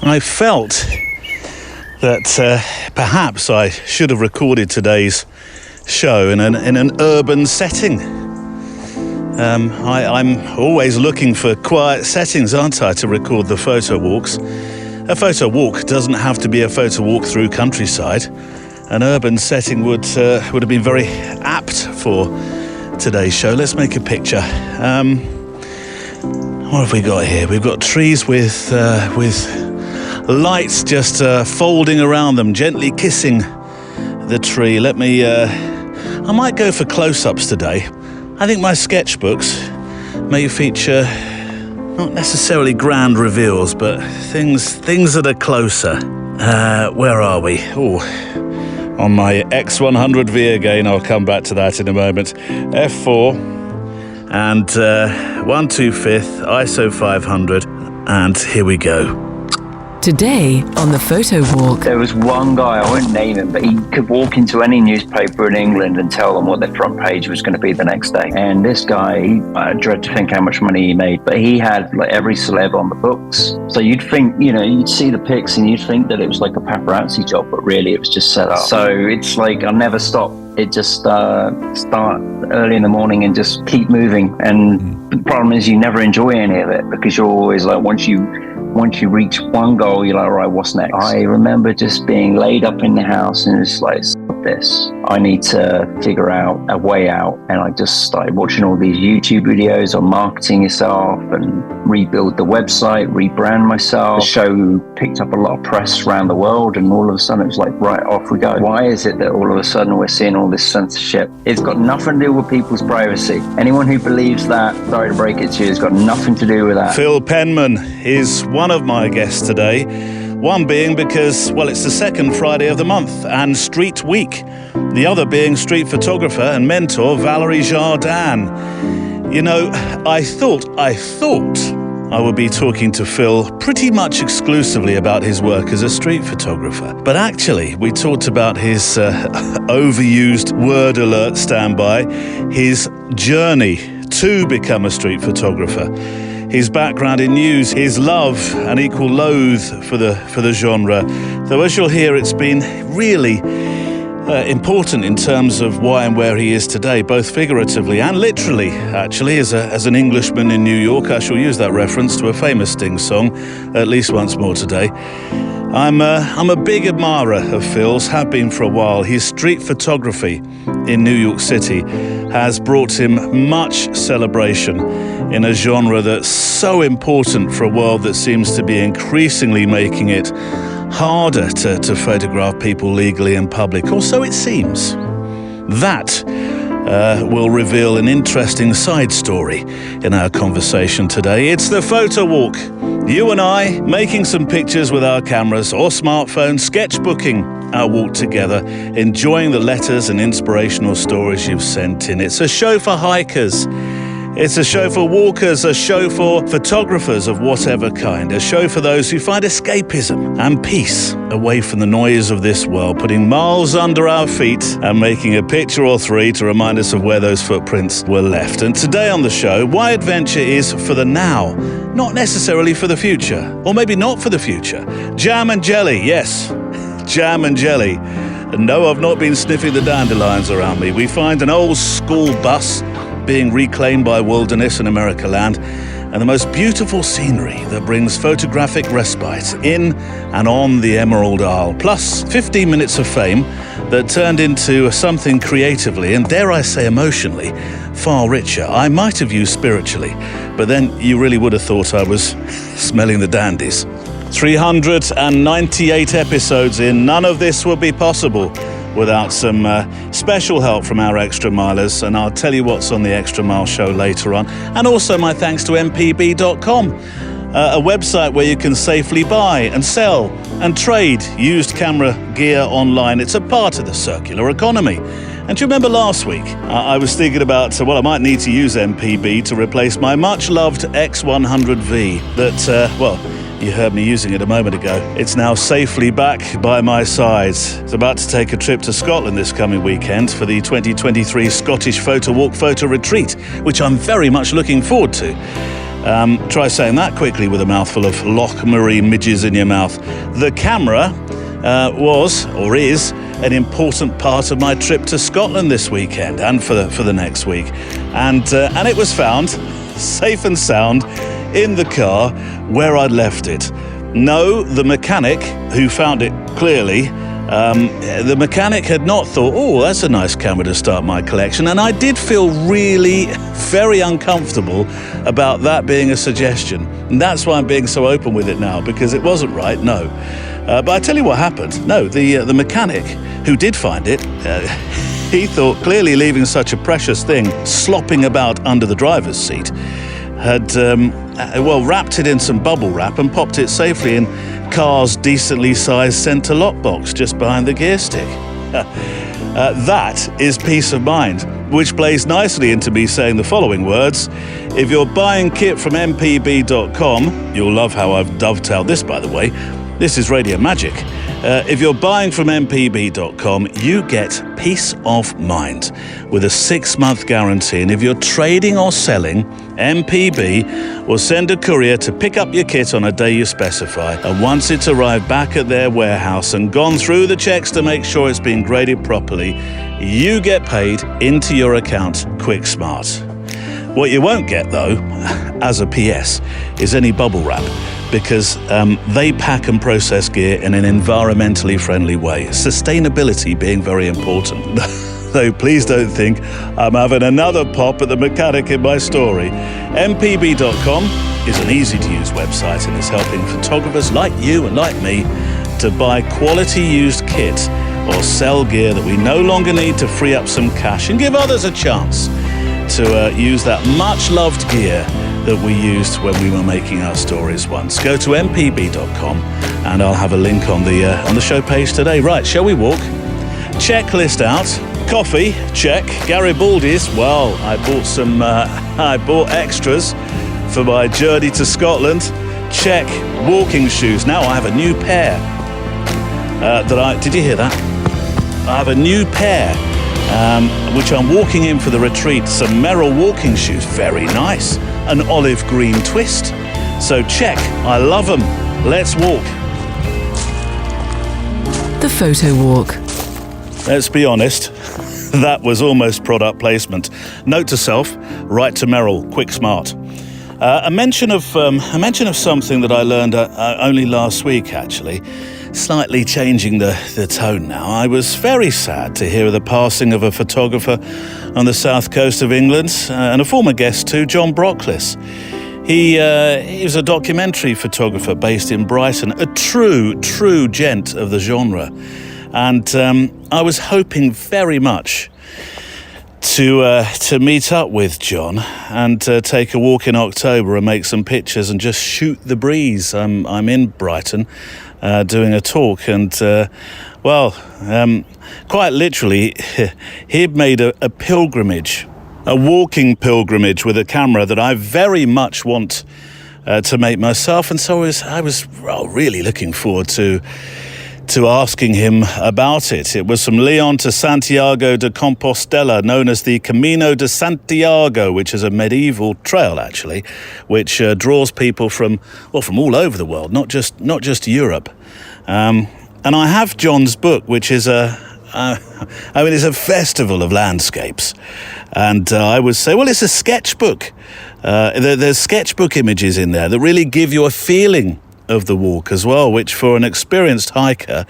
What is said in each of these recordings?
I felt that perhaps I should have recorded today's show in an urban setting. I'm always looking for quiet settings, aren't I, to record the photo walks. A photo walk doesn't have to be a photo walk through countryside. An urban setting would have been very apt for today's show. Let's make a picture. What have we got here? We've got trees with lights just folding around them, gently kissing the tree. I might go for close-ups today. I think my sketchbooks may feature not necessarily grand reveals, but things that are closer. Where are we? Oh, on my X100V again. I'll come back to that in a moment. F4 and 1/2/5 ISO 500, and here we go. Today on the Photowalk. There was one guy, I won't name him, but he could walk into any newspaper in England and tell them what their front page was going to be the next day. And this guy, I dread to think how much money he made, but he had like every celeb on the books. So you'd think, you'd see the pics and you'd think that it was like a paparazzi job, but really it was just set up. So it's like, I'll never stop. It just start early in the morning and just keep moving. And the problem is you never enjoy any of it, because you're always like, once you reach one goal, you're like, all right, what's next? I remember just being laid up in the house and it's like, this, I need to figure out a way out. And I just started watching all these YouTube videos on marketing yourself and rebuild the website, rebrand myself. The show picked up a lot of press around the world, and all of a sudden it was like, right, off we go. Why is it that all of a sudden we're seeing all this censorship? It's got nothing to do with people's privacy. Anyone who believes that, sorry to break it to you, it's got nothing to do with that. Phil Penman is one of my guests today. One being because, well, it's the second Friday of the month and Street Week. The other being street photographer and mentor Valerie Jardin. I thought I would be talking to Phil pretty much exclusively about his work as a street photographer. But actually, we talked about his overused word alert standby, his journey to become a street photographer, his background in news, his love and equal loathe for the genre. Though as you'll hear, it's been really important in terms of why and where he is today, both figuratively and literally. Actually, as an Englishman in New York, I shall use that reference to a famous Sting song at least once more today. I'm a big admirer of Phil's, have been for a while. His street photography in New York City has brought him much celebration in a genre that's so important for a world that seems to be increasingly making it harder to photograph people legally in public, or so it seems. That will reveal an interesting side story in our conversation today. It's the Photo Walk. You and I making some pictures with our cameras or smartphones, sketchbooking our walk together, enjoying the letters and inspirational stories you've sent in. It's a show for hikers. It's a show for walkers, a show for photographers of whatever kind, a show for those who find escapism and peace away from the noise of this world, putting miles under our feet and making a picture or three to remind us of where those footprints were left. And today on the show, why adventure is for the now, not necessarily for the future, or maybe not for the future. Jam and jelly, yes, jam and jelly. And no, I've not been sniffing the dandelions around me. We find an old school bus being reclaimed by wilderness in America land, and the most beautiful scenery that brings photographic respite in and on the Emerald Isle, plus 15 minutes of fame that turned into something creatively and, dare I say, emotionally far richer. I might have used spiritually, but then you really would have thought I was smelling the dandies. 398 episodes in, none of this would be possible without some special help from our extra milers, and I'll tell you what's on the Extra Mile show later on. And also my thanks to mpb.com, a website where you can safely buy and sell and trade used camera gear online. It's a part of the circular economy. And do you remember last week, I was thinking about, I might need to use MPB to replace my much-loved X100V that, you heard me using it a moment ago. It's now safely back by my side. It's about to take a trip to Scotland this coming weekend for the 2023 Scottish Photowalk Photo Retreat, which I'm very much looking forward to. Try saying that quickly with a mouthful of Loch Maree midges in your mouth. The camera was, or is, an important part of my trip to Scotland this weekend and for the next week. And it was found, safe and sound, in the car where I'd left it. No, the mechanic who found it clearly, the mechanic had not thought, oh, that's a nice camera to start my collection. And I did feel really very uncomfortable about that being a suggestion. And that's why I'm being so open with it now, because it wasn't right, no. But I tell you what happened. No, the mechanic who did find it, he thought clearly leaving such a precious thing slopping about under the driver's seat had, wrapped it in some bubble wrap and popped it safely in car's decently sized centre lock box just behind the gear stick. That is peace of mind, which plays nicely into me saying the following words. If you're buying kit from mpb.com, you'll love how I've dovetailed this, by the way. This is Radio Magic. If you're buying from mpb.com, you get peace of mind with a 6-month guarantee. And if you're trading or selling, MPB will send a courier to pick up your kit on a day you specify. And once it's arrived back at their warehouse and gone through the checks to make sure it's been graded properly, you get paid into your account quick smart. What you won't get, though, as a PS, is any bubble wrap, because they pack and process gear in an environmentally friendly way, sustainability being very important. Though please don't think I'm having another pop at the mechanic in my story. mpb.com is an easy-to-use website and is helping photographers like you and like me to buy quality used kit or sell gear that we no longer need to free up some cash and give others a chance to use that much-loved gear that we used when we were making our stories once. Go to mpb.com and I'll have a link on the show page today. Right, shall we walk? Checklist out. Coffee, check. Garibaldi's, well, I bought extras for my journey to Scotland. Check. Walking shoes. Now I have a new pair. Did you hear that? I have a new pair, which I'm walking in for the retreat. Some Merrill walking shoes. Very nice. An olive green twist. So check. I love them. Let's walk. The Photowalk. Let's be honest, that was almost product placement. Note to self, write to Merrill, quick smart. A mention of something that I learned only last week, actually, slightly changing the tone now. I was very sad to hear of the passing of a photographer on the south coast of England, and a former guest too, John Brockless. He was a documentary photographer based in Brighton, a true gent of the genre. And I was hoping very much to meet up with John and take a walk in October and make some pictures and just shoot the breeze. I'm in Brighton doing a talk, and quite literally, he'd made a pilgrimage, a walking pilgrimage with a camera that I very much want to make myself, and so I was really looking forward to asking him about it. It was from Leon to Santiago de Compostela, known as the Camino de Santiago, which is a medieval trail, actually, which draws people from all over the world, not just Europe. And I have John's book, which is it's a festival of landscapes. And I would say, well, it's a sketchbook. There's sketchbook images in there that really give you a feeling of the walk as well, which for an experienced hiker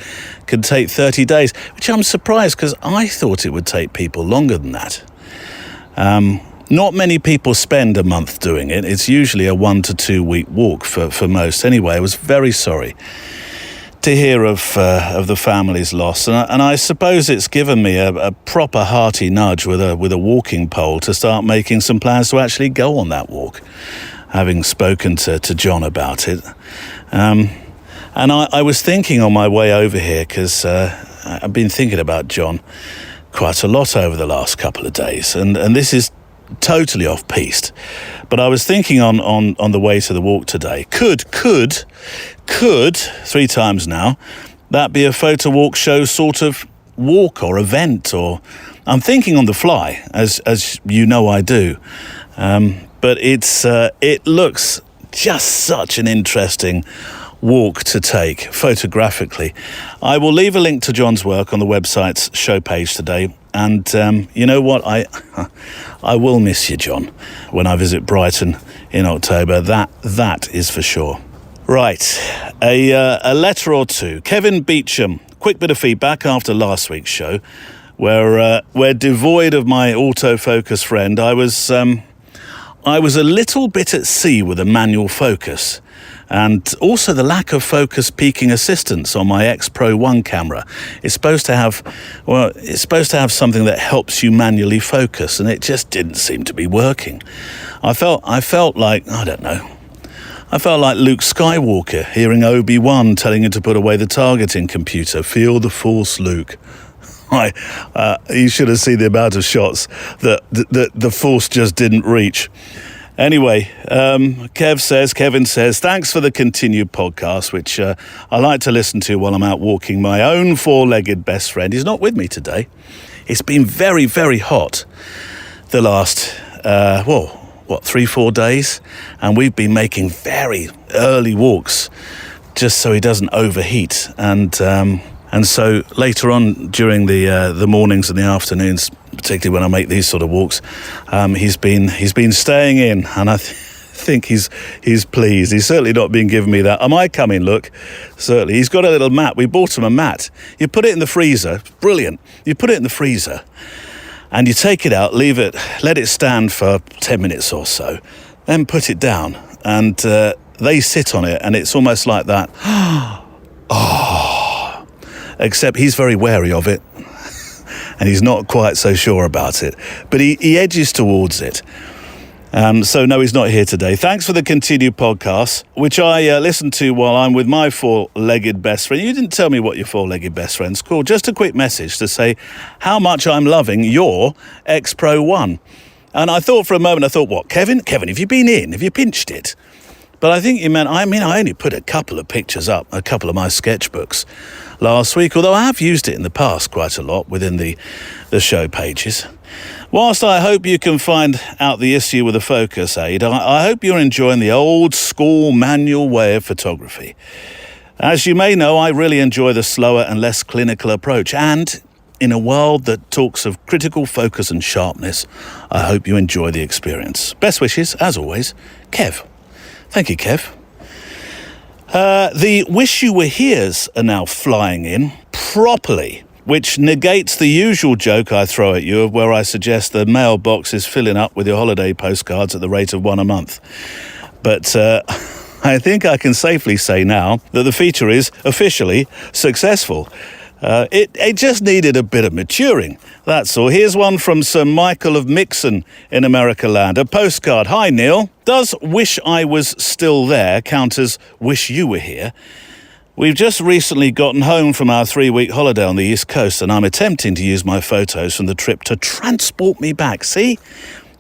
can take 30 days, which I'm surprised because I thought it would take people longer than that. Not many people spend a month doing it. It's usually a 1 to 2 week walk for most. Anyway, I was very sorry to hear of the family's loss, and I suppose it's given me a proper hearty nudge with a walking pole to start making some plans to actually go on that walk, having spoken to John about it. And I was thinking on my way over here, because I've been thinking about John quite a lot over the last couple of days, and this is totally off-piste. But I was thinking on the way to the walk today, could 3 times now, that be a Photowalk show sort of walk or event? Or I'm thinking on the fly, as you know I do. but it looks just such an interesting walk to take photographically. I will leave a link to John's work on the website's show page today. And you know what? I will miss you, John, when I visit Brighton in October. That is for sure. Right, a letter or two. Kevin Beecham, quick bit of feedback after last week's show, where devoid of my autofocus friend, I was a little bit at sea with a manual focus, and also the lack of focus peaking assistance on my X Pro 1 camera. It's supposed to have something that helps you manually focus, and it just didn't seem to be working. I felt like, I don't know, I felt like Luke Skywalker hearing Obi-Wan telling him to put away the targeting computer. Feel the Force, Luke. You should have seen the amount of shots that the Force just didn't reach. Anyway, Kevin says, thanks for the continued podcast, which I like to listen to while I'm out walking my own four-legged best friend. He's not with me today. It's been very, very hot the last, 3-4 days, and we've been making very early walks just so he doesn't overheat. And so later on during the mornings and the afternoons, particularly when I make these sort of walks, he's been staying in, and I think he's pleased. He's certainly not been giving me that. Am I coming? Look, certainly. He's got a little mat. We bought him a mat. You put it in the freezer. Brilliant. You put it in the freezer, and you take it out, let it stand for 10 minutes or so, then put it down, and they sit on it, and it's almost like that. Except he's very wary of it, and he's not quite so sure about it. But he edges towards it. So no, he's not here today. Thanks for the continued podcast, which I listen to while I'm with my four-legged best friend. You didn't tell me what your four-legged best friend's called. Just a quick message to say how much I'm loving your X Pro 1. And I thought for a moment, what, Kevin, have you been in? Have you pinched it? But I think you meant, I only put a couple of pictures up, a couple of my sketchbooks last week, although I have used it in the past quite a lot within the show pages. Whilst I hope you can find out the issue with the focus aid, I hope you're enjoying the old school manual way of photography. As you may know, I really enjoy the slower and less clinical approach, and in a world that talks of critical focus and sharpness, I hope you enjoy the experience. Best wishes, as always, Kev. Thank you, Kev. The wish you were here's are now flying in properly, which negates the usual joke I throw at you of where I suggest the mailbox is filling up with your holiday postcards at the rate of one a month. But I think I can safely say now that the feature is officially successful. It just needed a bit of maturing, that's all. Here's one from Sir Michael of Mixon in America land. A postcard. Hi, Neil. Does wish I was still there count as wish you were here? We've just recently gotten home from our 3-week holiday on the East Coast, and I'm attempting to use my photos from the trip to transport me back. See?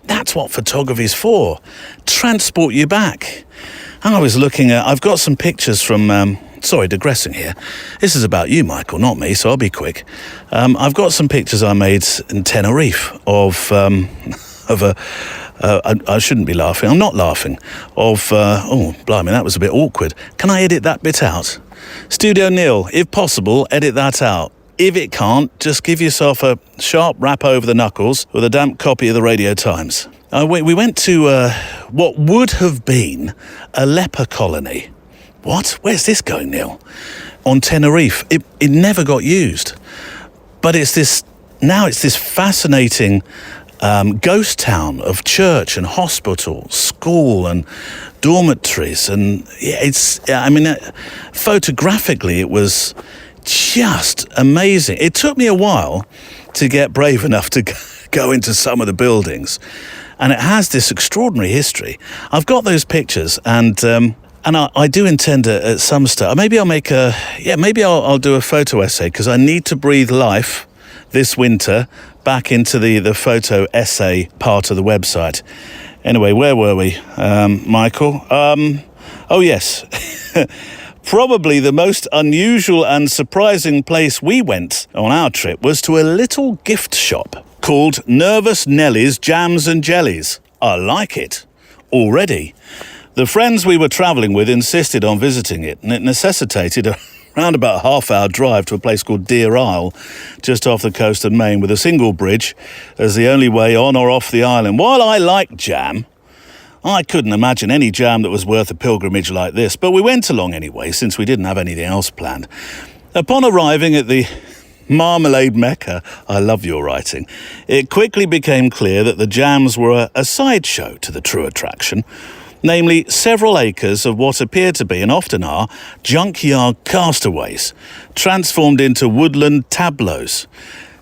That's what photography's for. Transport you back. I was looking at... I've got some pictures from... Sorry, digressing here. This is about you, Michael, not me, so I'll be quick. I've got some pictures I made in Tenerife of a... I shouldn't be laughing. I'm not laughing. Oh, blimey, that was a bit awkward. Can I edit that bit out? Studio Neil, if possible, edit that out. If it can't, just give yourself a sharp rap over the knuckles with a damp copy of the Radio Times. We went to what would have been a leper colony. What? Where's this going, Neil? On Tenerife. It never got used. But it's this fascinating ghost town of church and hospital, school and dormitories. And photographically, it was just amazing. It took me a while to get brave enough to go into some of the buildings. And it has this extraordinary history. I've got those pictures, and I do intend at some stage, maybe I'll do a photo essay, because I need to breathe life this winter back into the photo essay part of the website. Anyway, where were we, Michael? Oh yes, probably the most unusual and surprising place we went on our trip was to a little gift shop called Nervous Nellie's Jams and Jellies. I like it. already. The friends we were travelling with insisted on visiting it, and it necessitated around about a half-hour drive to a place called Deer Isle, just off the coast of Maine, with a single bridge as the only way on or off the island. While I like jam, I couldn't imagine any jam that was worth a pilgrimage like this, but we went along anyway, since we didn't have anything else planned. Upon arriving at the Marmalade Mecca, I love your writing, it quickly became clear that the jams were a sideshow to the true attraction, namely several acres of what appear to be, and often are, junkyard castaways, transformed into woodland tableaus,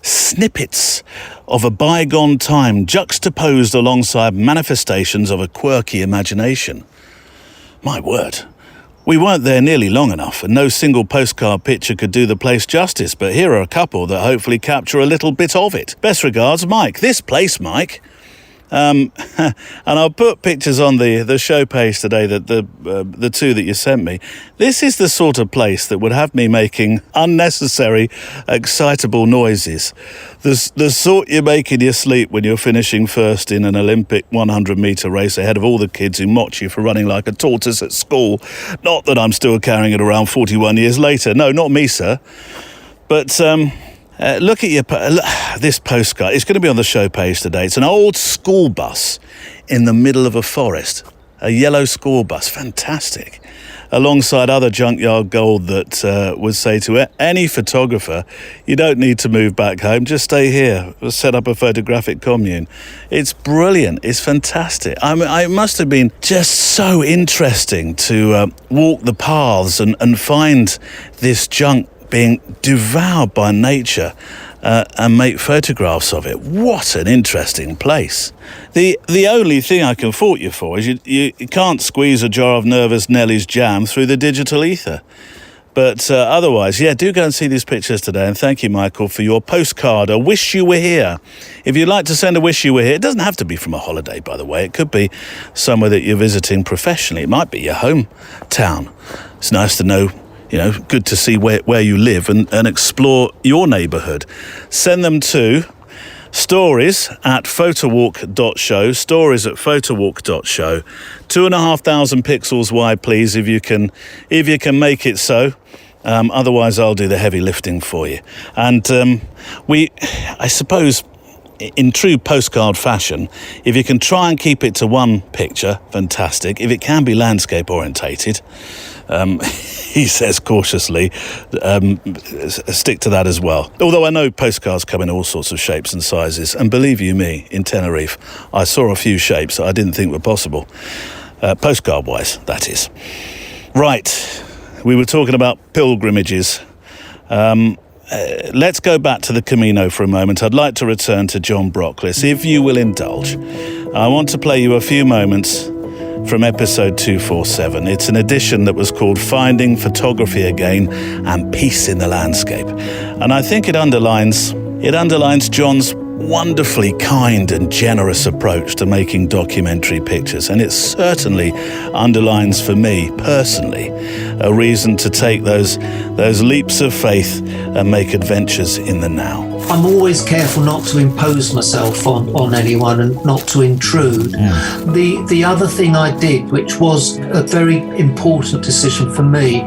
snippets of a bygone time juxtaposed alongside manifestations of a quirky imagination. My word, we weren't there nearly long enough, and no single postcard picture could do the place justice, but here are a couple that hopefully capture a little bit of it. Best regards, Mike. This place, Mike. And I'll put pictures on the show page today, that the two that you sent me. This is the sort of place that would have me making unnecessary, excitable noises. The sort you make in your sleep when you're finishing first in an Olympic 100-metre race ahead of all the kids who mock you for running like a tortoise at school. Not that I'm still carrying it around 41 years later. No, not me, sir. But look at this postcard. It's going to be on the show page today. It's an old school bus in the middle of a forest. A yellow school bus. Fantastic. Alongside other junkyard gold that would say to any photographer, you don't need to move back home, just stay here, set up a photographic commune. It's brilliant. It's fantastic. I mean, it must have been just so interesting to walk the paths and find this junk being devoured by nature and make photographs of it. What an interesting place. The only thing I can fault you for is you can't squeeze a jar of Nervous Nelly's jam through the digital ether. But otherwise, yeah, do go and see these pictures today. And thank you, Michael, for your postcard. I wish you were here. If you'd like to send a wish you were here, it doesn't have to be from a holiday, by the way. It could be somewhere that you're visiting professionally. It might be your hometown. It's nice to know, good to see where you live and explore your neighbourhood. Send them to stories@photowalk.show, stories@photowalk.show. 2,500 pixels wide, please, if you can make it so. Otherwise, I'll do the heavy lifting for you. And I suppose, in true postcard fashion, if you can try and keep it to one picture, fantastic. If it can be landscape orientated, he says cautiously, stick to that as well. Although I know postcards come in all sorts of shapes and sizes, and believe you me, in Tenerife, I saw a few shapes that I didn't think were possible. Postcard-wise, that is. Right, we were talking about pilgrimages. Let's go back to the Camino for a moment. I'd like to return to John Brockless, if you will indulge. I want to play you a few moments from episode 247. It's an edition that was called Finding Photography Again and Peace in the Landscape. And I think it underlines John's wonderfully kind and generous approach to making documentary pictures. And it certainly underlines for me, personally, a reason to take those leaps of faith and make adventures in the now. I'm always careful not to impose myself on anyone and not to intrude. The other thing I did, which was a very important decision for me,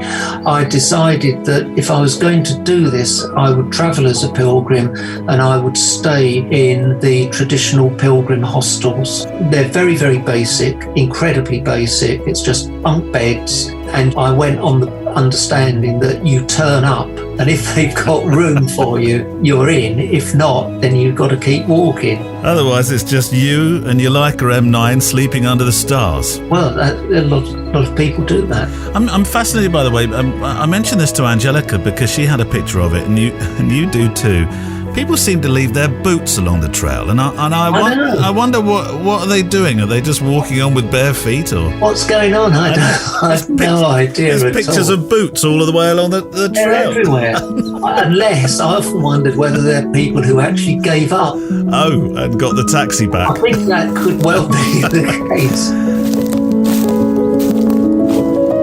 I decided that if I was going to do this, I would travel as a pilgrim and I would stay in the traditional pilgrim hostels. They're very, very basic, incredibly basic. It's just bunk beds. And I went on the understanding that you turn up, and if they've got room for you, you're in. If not, then you've got to keep walking. Otherwise, it's just you and your Leica M9 sleeping under the stars. Well, a lot of people do that. I'm fascinated, by the way. I mentioned this to Angelica because she had a picture of it, and you do too. People seem to leave their boots along the trail, and I wonder what are they doing? Are they just walking on with bare feet, or what's going on? I have no idea. There's pictures of boots all the way along the trail. They're everywhere. Unless I often wondered whether they're people who actually gave up. Oh, and got the taxi back. I think that could well be the case.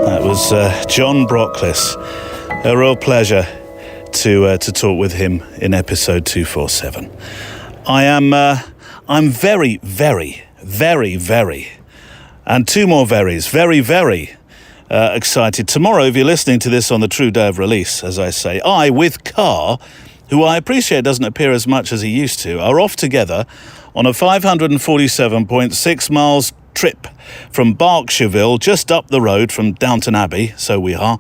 That was John Brockless. A real pleasure to talk with him in episode 247. I'm very, very, very, very And two more verys. Very, very excited. Tomorrow, if you're listening to this on the true day of release, as I say, I, with Carr, who I appreciate doesn't appear as much as he used to, are off together on a 547.6 miles trip from Berkshireville, just up the road from Downton Abbey, so we are,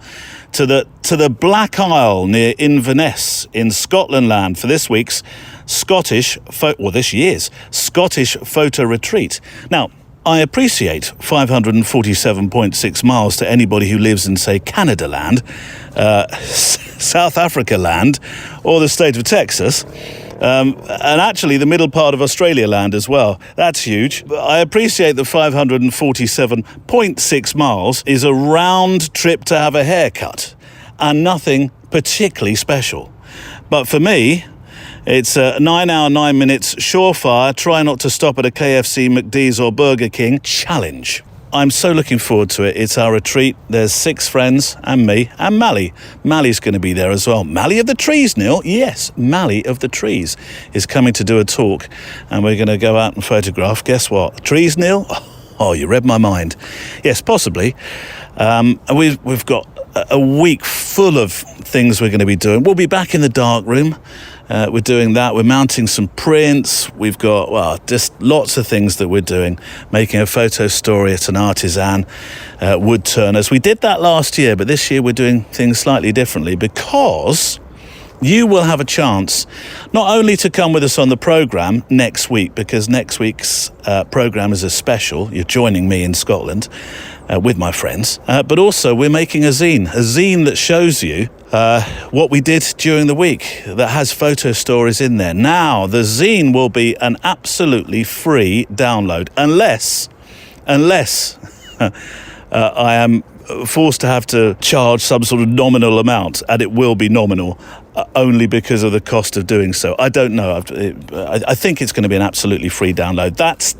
to the Black Isle near Inverness in Scotland land for this year's Scottish photo retreat. Now, I appreciate 547.6 miles to anybody who lives in, say, Canada land, South Africa land, or the state of Texas, and actually the middle part of Australia land as well. That's huge. I appreciate that 547.6 miles is a round trip to have a haircut, and nothing particularly special. But for me, it's a 9 hour, 9 minutes, surefire, try not to stop at a KFC, McD's or Burger King challenge. I'm so looking forward to it. It's our retreat. There's 6 friends and me and Mally. Mally's going to be there as well. Mally of the Trees, Neil. Yes, Mally of the Trees is coming to do a talk, and we're going to go out and photograph. Guess what? Trees, Neil? Oh, you read my mind. Yes, possibly. We've got a week full of things we're going to be doing. We'll be back in the dark room. We're doing that. We're mounting some prints. We've got, just lots of things that we're doing. Making a photo story at an artisan, wood turners. We did that last year, but this year we're doing things slightly differently because you will have a chance not only to come with us on the programme next week, because next week's programme is a special. You're joining me in Scotland with my friends, but also we're making a zine that shows you what we did during the week, that has photo stories in there. Now, the zine will be an absolutely free download, unless I am forced to have to charge some sort of nominal amount, and it will be nominal, only because of the cost of doing so. I don't know. I think it's going to be an absolutely free download. That's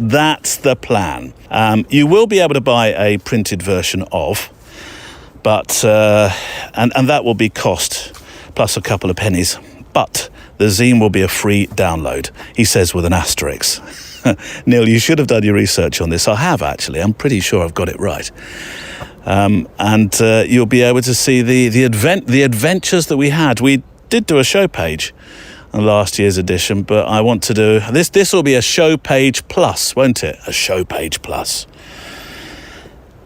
the plan. You will be able to buy a printed version of, but and that will be cost plus a couple of pennies. But the zine will be a free download, he says with an asterisk. Neil, you should have done your research on this. I have, actually. I'm pretty sure I've got it right. And you'll be able to see the adventures that we had. We did do a show page on last year's edition, but I want to do this. This will be a show page plus, won't it? A show page plus.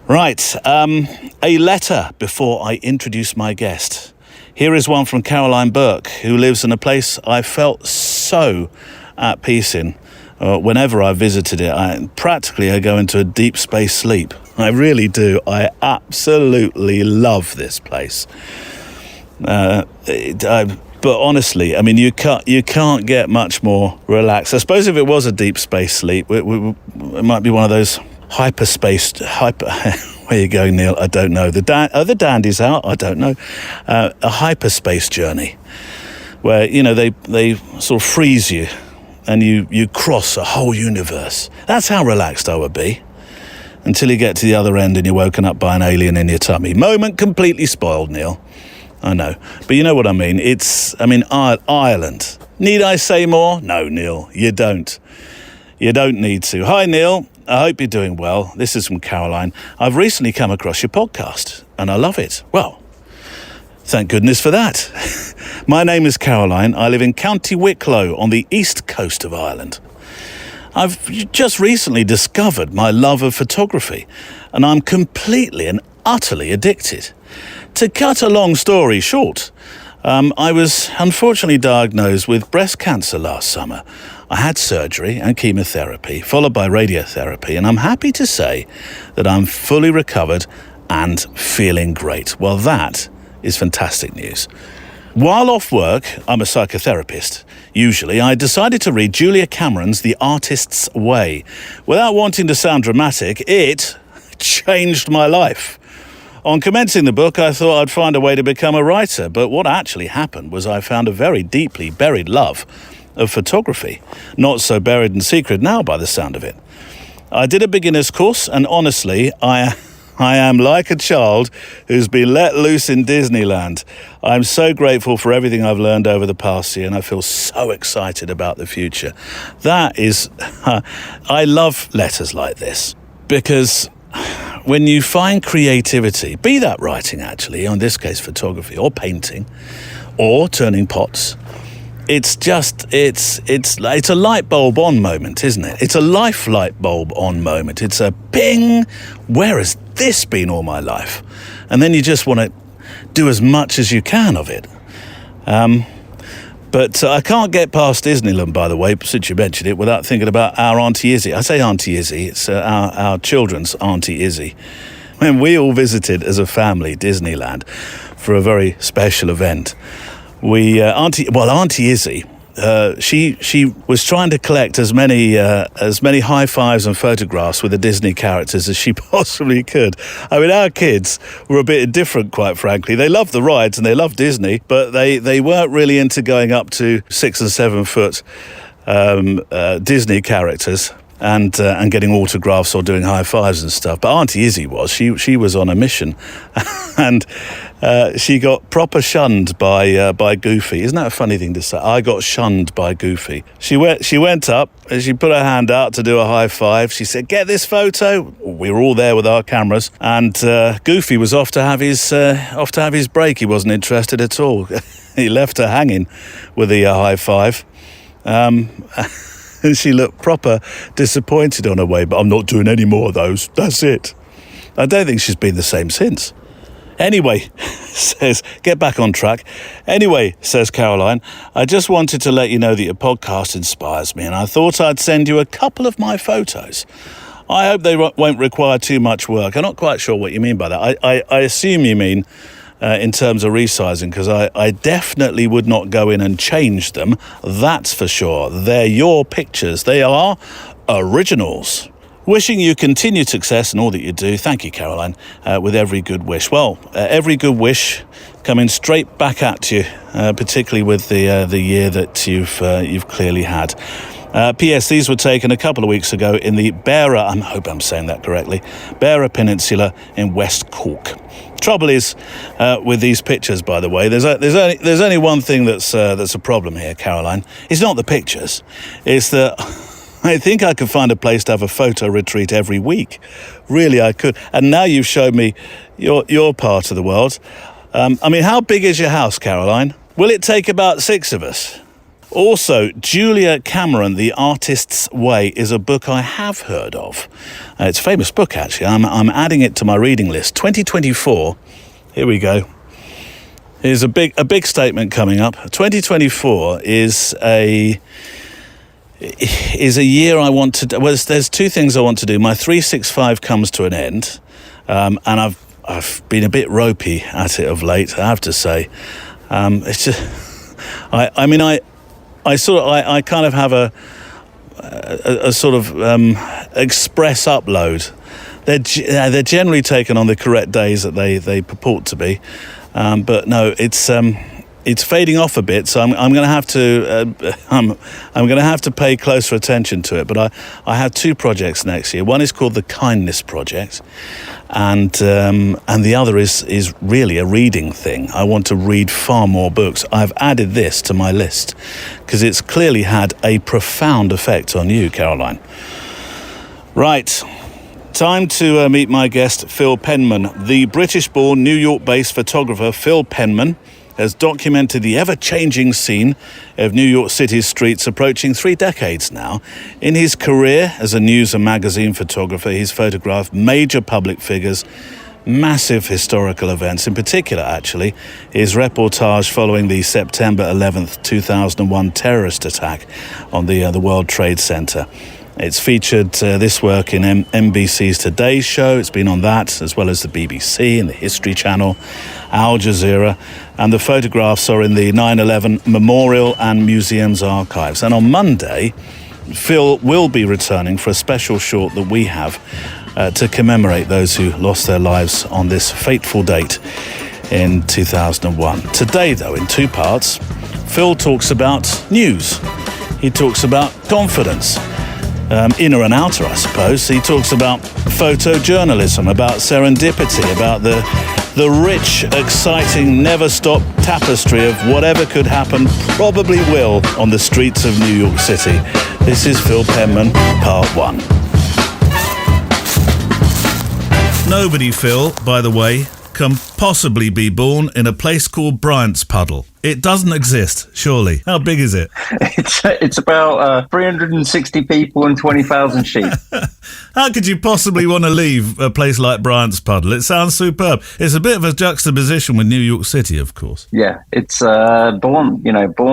Right. A letter before I introduce my guest. Here is one from Caroline Burke, who lives in a place I felt so at peace in. Whenever I visited it, I go into a deep space sleep. I really do. I absolutely love this place. But honestly, I mean, you can't get much more relaxed. I suppose if it was a deep space sleep, it might be one of those hyperspace. Where you go, Neil? I don't know. Are the dandies out? I don't know. A hyperspace journey, where they sort of freeze you, and you cross a whole universe. That's how relaxed I would be, until you get to the other end and you're woken up by an alien in your tummy. Moment completely spoiled, Neil. I know. But you know what I mean. Ireland. Need I say more? No, Neil, you don't. You don't need to. Hi, Neil. I hope you're doing well. This is from Caroline. I've recently come across your podcast, and I love it. Well, thank goodness for that. My name is Caroline. I live in County Wicklow on the east coast of Ireland. I've just recently discovered my love of photography, and I'm completely and utterly addicted. To cut a long story short, I was unfortunately diagnosed with breast cancer last summer. I had surgery and chemotherapy, followed by radiotherapy, and I'm happy to say that I'm fully recovered and feeling great. Well, that is fantastic news. While off work, I'm a psychotherapist. Usually, I decided to read Julia Cameron's The Artist's Way. Without wanting to sound dramatic, it changed my life. On commencing the book, I thought I'd find a way to become a writer, but what actually happened was I found a very deeply buried love of photography. Not so buried and secret now by the sound of it. I did a beginner's course, and honestly, I am like a child who's been let loose in Disneyland. I'm so grateful for everything I've learned over the past year, and I feel so excited about the future. That is, I love letters like this, because when you find creativity, be that writing actually, in this case photography or painting or turning pots, it's a light bulb on moment, isn't it? It's a life light bulb on moment. It's a ping, where has this been all my life? And then you just want to do as much as you can of it. But I can't get past Disneyland, by the way, since you mentioned it, without thinking about our Auntie Izzy. I say Auntie Izzy, it's our children's Auntie Izzy. When we all visited as a family Disneyland for a very special event, Auntie Izzy, she was trying to collect as many high fives and photographs with the Disney characters as she possibly could. I mean, our kids were a bit indifferent, quite frankly. They loved the rides and they loved Disney, but they weren't really into going up to 6 and 7 foot Disney characters and getting autographs or doing high fives and stuff. But Auntie Izzy was. She was on a mission, and she got proper shunned by Goofy. Isn't that a funny thing to say? I got shunned by Goofy. She went up and she put her hand out to do a high five. She said, "Get this photo." We were all there with our cameras, and Goofy was off to have his break. He wasn't interested at all. He left her hanging with the high five. And she looked proper disappointed on her way, but I'm not doing any more of those. That's it. I don't think she's been the same since. Anyway, get back on track. Anyway, says Caroline, I just wanted to let you know that your podcast inspires me, and I thought I'd send you a couple of my photos. I hope they won't require too much work. I'm not quite sure what you mean by that. I assume you mean in terms of resizing, because I definitely would not go in and change them. That's for sure. They're your pictures. They are originals. Wishing you continued success in all that you do. Thank you, Caroline, with every good wish. Well, every good wish coming straight back at you, particularly with the year that you've clearly had. P.S. These were taken a couple of weeks ago in the Beara, I hope I'm saying that correctly, Beara Peninsula in West Cork. Trouble is with these pictures, by the way, there's only one thing that's a problem here, Caroline. It's not the pictures. It's that I think I could find a place to have a photo retreat every week. Really, I could. And now you've showed me your part of the world. I mean, how big is your house, Caroline? Will it take about 6 of us? Also, Julia Cameron, The Artist's Way, is a book I have heard of. It's a famous book, actually. I'm adding it to my reading list. 2024, here we go. Here's a big statement coming up. 2024 is a year I want to do. Well, there's 2 things I want to do. My 365 comes to an end, and I've been a bit ropey at it of late, I have to say. It's just, I kind of have a sort of express upload. They're generally taken on the correct days that they purport to be, but no, it's fading off a bit. So I'm going to have to I'm going to have to pay closer attention to it. But I have 2 projects next year. One is called the Kindness Project, and the other is really a reading thing. I want to read far more books. I've added this to my list because it's clearly had a profound effect on you, Caroline. Right. Time to meet my guest, Phil Penman. The British-born, New York-based photographer Phil Penman has documented the ever-changing scene of New York City's streets approaching 3 decades now. In his career as a news and magazine photographer, he's photographed major public figures, massive historical events. In particular, actually, his reportage following the September 11th, 2001 terrorist attack on the World Trade Center. It's featured this work in NBC's Today Show. It's been on that, as well as the BBC and the History Channel, Al Jazeera, and the photographs are in the 9/11 Memorial and Museum's archives. And on Monday, Phil will be returning for a special short that we have to commemorate those who lost their lives on this fateful date in 2001. Today, though, in 2 parts, Phil talks about news. He talks about confidence. Inner and outer, I suppose. He talks about photojournalism, about serendipity, about the rich, exciting, never-stop tapestry of whatever could happen, probably will, on the streets of New York City. This is Phil Penman, Part 1. Nobody, Phil, by the way, can possibly be born in a place called Bryant's Puddle. It doesn't exist, surely. How big is it? It's about 360 people and 20,000 sheep. How could you possibly want to leave a place like Bryant's Puddle? It sounds superb. It's a bit of a juxtaposition with New York City, of course. Yeah, it's born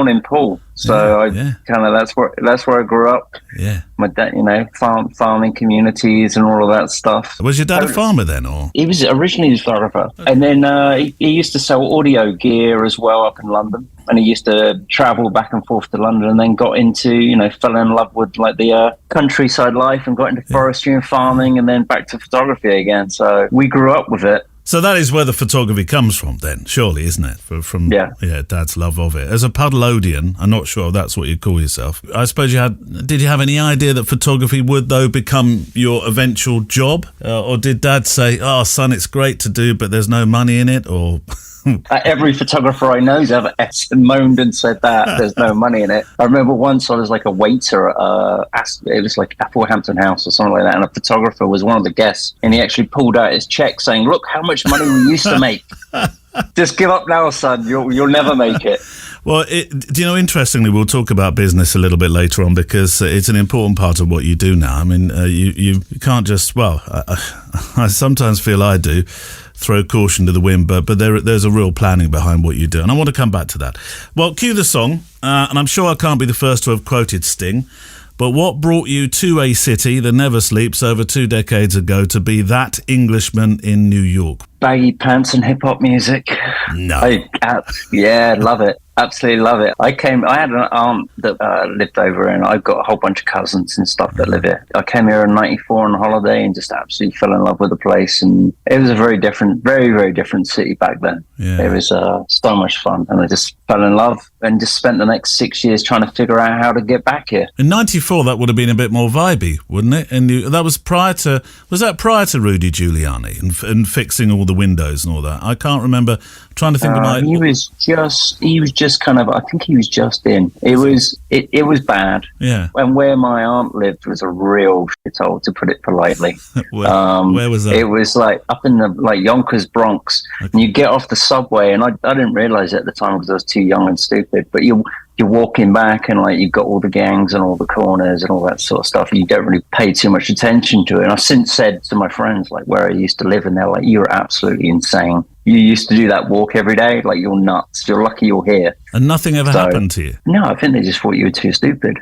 in Poole. So that's where I grew up. Yeah. My dad, farming communities and all of that stuff. Was your dad a farmer then, or? He was originally a photographer, and then he used to sell audio gear as well up in London. And he used to travel back and forth to London, and then got into, fell in love with like the countryside life, and got into forestry and farming, and then back to photography again. So we grew up with it. So that is where the photography comes from then, surely, isn't it? From Dad's love of it. As a puddleodian, I'm not sure if that's what you call yourself. I suppose did you have any idea that photography would, though, become your eventual job? Or did Dad say, "Oh, son, it's great to do, but there's no money in it," or... Every photographer I know's ever moaned and said that there's no money in it. I remember once I was like a waiter at it was like Applehampton House or something like that, and a photographer was one of the guests, and he actually pulled out his check saying, "Look how much money we used to make. Just give up now, son. You'll never make it." Well, interestingly, we'll talk about business a little bit later on, because it's an important part of what you do now. I mean, you can't just, I sometimes feel I do, throw caution to the wind, but there's a real planning behind what you do, and I want to come back to that. Well, cue the song, and I'm sure I can't be the first to have quoted Sting, but what brought you to a city that never sleeps over 2 decades ago to be that Englishman in New York? Baggy pants and hip-hop music. No. Love it. Absolutely love it. I had an aunt that lived over, and I've got a whole bunch of cousins and stuff that live here. I came here in '94 on holiday and just absolutely fell in love with the place. And it was a very, very different city back then. Yeah. It was so much fun. And I just fell in love and just spent the next 6 years trying to figure out how to get back here. In '94, that would have been a bit more vibey, wouldn't it? And that was prior to Rudy Giuliani and fixing all the windows and all that? I can't remember. I'm trying to think of my... He was just kind of, I think he was just in. It was bad. Yeah. And where my aunt lived was a real shithole, to put it politely. Where was that? It was like up in the Yonkers, Bronx. Okay. And you get off the subway, and I didn't realize it at the time because I was too young and stupid, but you're walking back, and like you've got all the gangs and all the corners and all that sort of stuff. You don't really pay too much attention to it. And I've since said to my friends like where I used to live, and they're like, "You're absolutely insane. You used to do that walk every day? Like, you're nuts. You're lucky you're here." And nothing ever happened to you? No, I think they just thought you were too stupid.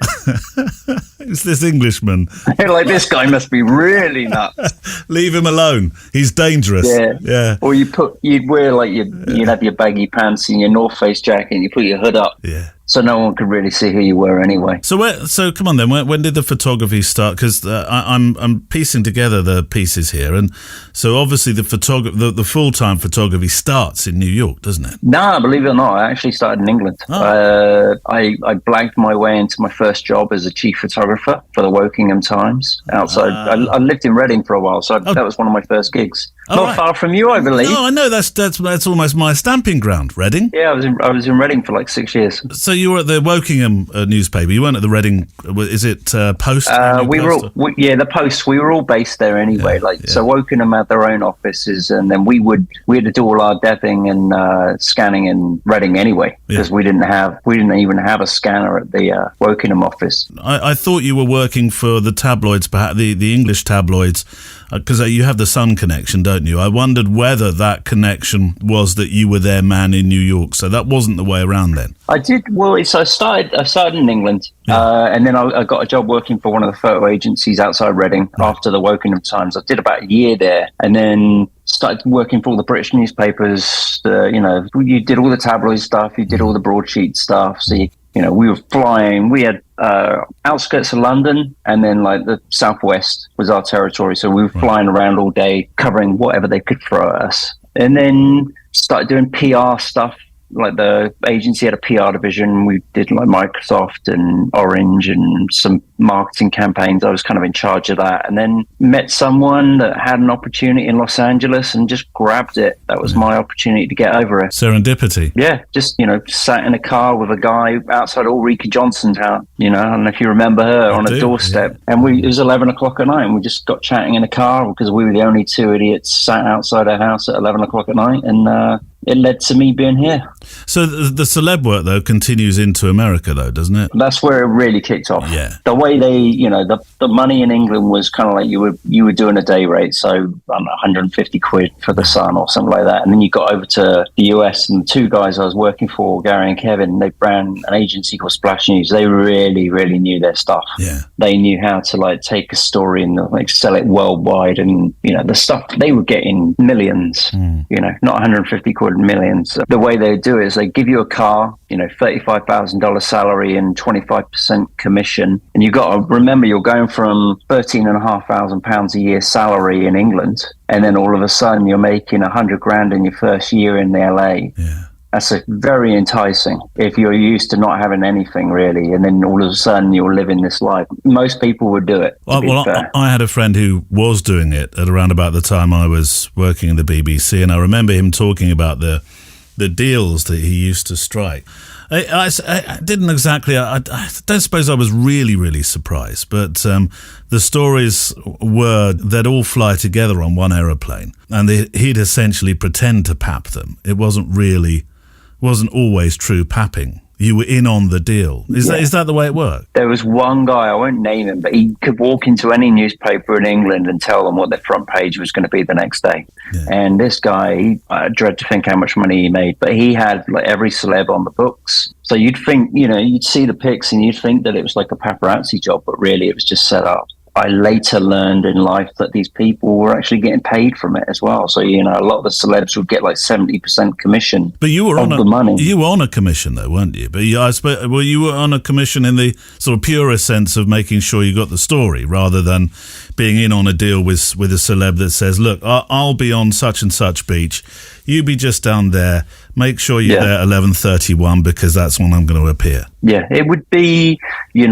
It's this Englishman. Like, this guy must be really nuts. Leave him alone. He's dangerous. Yeah. Or you'd have your baggy pants and your North Face jacket, and you put your hood up. Yeah. So no one could really see who you were anyway. So come on then. When did the photography start? Because I'm piecing together the pieces here, and so obviously the full-time photography starts in New York, doesn't it? No, believe it or not, I actually started in England. Oh. I blanked my way into my first job as a chief photographer for the Wokingham Times outside. I lived in Reading for a while, so that was one of my first gigs. Not far from you, I believe. No, I know that's almost my stamping ground, Reading. Yeah, I was in Reading for like 6 years. So you were at the Wokingham newspaper. You weren't at the Reading. Is it Post? The Post. We were all based there anyway. So Wokingham had their own offices, and then we had to do all our depping and scanning in Reading anyway, because we didn't even have a scanner at the Wokingham office. I thought you were working for the tabloids, perhaps the English tabloids, because you have the Sun connection, don't you? I wondered whether that connection was that you were their man in New York. So that wasn't the way around then. I did. Well, so I started in England, and then I got a job working for one of the photo agencies outside Reading after the Wokingham Times. I did about a year there, and then started working for all the British newspapers. You did all the tabloid stuff, you did all the broadsheet stuff. So we were flying. We had outskirts of London, and then like the southwest was our territory. So we were flying around all day, covering whatever they could throw at us, and then started doing PR stuff like the agency had a PR division. We did like Microsoft and Orange and some marketing campaigns. I was kind of in charge of that, and then met someone that had an opportunity in Los Angeles and just grabbed it. That was my opportunity to get over it. Serendipity. Yeah, just, sat in a car with a guy outside Ulrika Johnson's house. I don't know if you remember her, on a doorstep. Yeah. And it was 11 o'clock at night, and we just got chatting in a car because we were the only two idiots sat outside her house at 11 o'clock at night. And it led to me being here. So the celeb work, though, continues into America, though, doesn't it? That's where it really kicked off. Yeah. The way they, the money in England was kind of like you were doing a day rate, so I don't know, 150 quid for the Sun or something like that. And then you got over to the US, and the two guys I was working for, Gary and Kevin, they ran an agency called Splash News. They really, really knew their stuff. Yeah. They knew how to take a story and sell it worldwide. And, the stuff, they were getting millions, not 150 quid, millions. The way they do it is they give you a car, $35,000 salary and 25% commission. And you've got to remember, you're going from £13,500 a year salary in England, and then all of a sudden you're making 100 grand in your first year in the LA. Yeah. That's very enticing if you're used to not having anything really, and then all of a sudden you're living this life. Most people would do it. I had a friend who was doing it at around about the time I was working in the BBC, and I remember him talking about the deals that he used to strike. I didn't exactly. I don't suppose I was really, really surprised, but the stories were they'd all fly together on one aeroplane, and he'd essentially pretend to pap them. It wasn't always true papping. You were in on the deal. Is that the way it worked? There was one guy, I won't name him, but he could walk into any newspaper in England and tell them what their front page was going to be the next day. Yeah. And this guy, I dread to think how much money he made, but he had every celeb on the books. So you'd think, you'd see the pics and you'd think that it was like a paparazzi job, but really it was just set up. I later learned in life that these people were actually getting paid from it as well. So, a lot of the celebs would get 70% commission. But you were on the money. You were on a commission though, weren't you? But you were on a commission in the sort of purest sense of making sure you got the story, rather than being in on a deal with a celeb that says, look, I'll be on such and such beach. You be just down there. Make sure you're there at 11:31 because that's when I'm going to appear. Yeah, it would be, we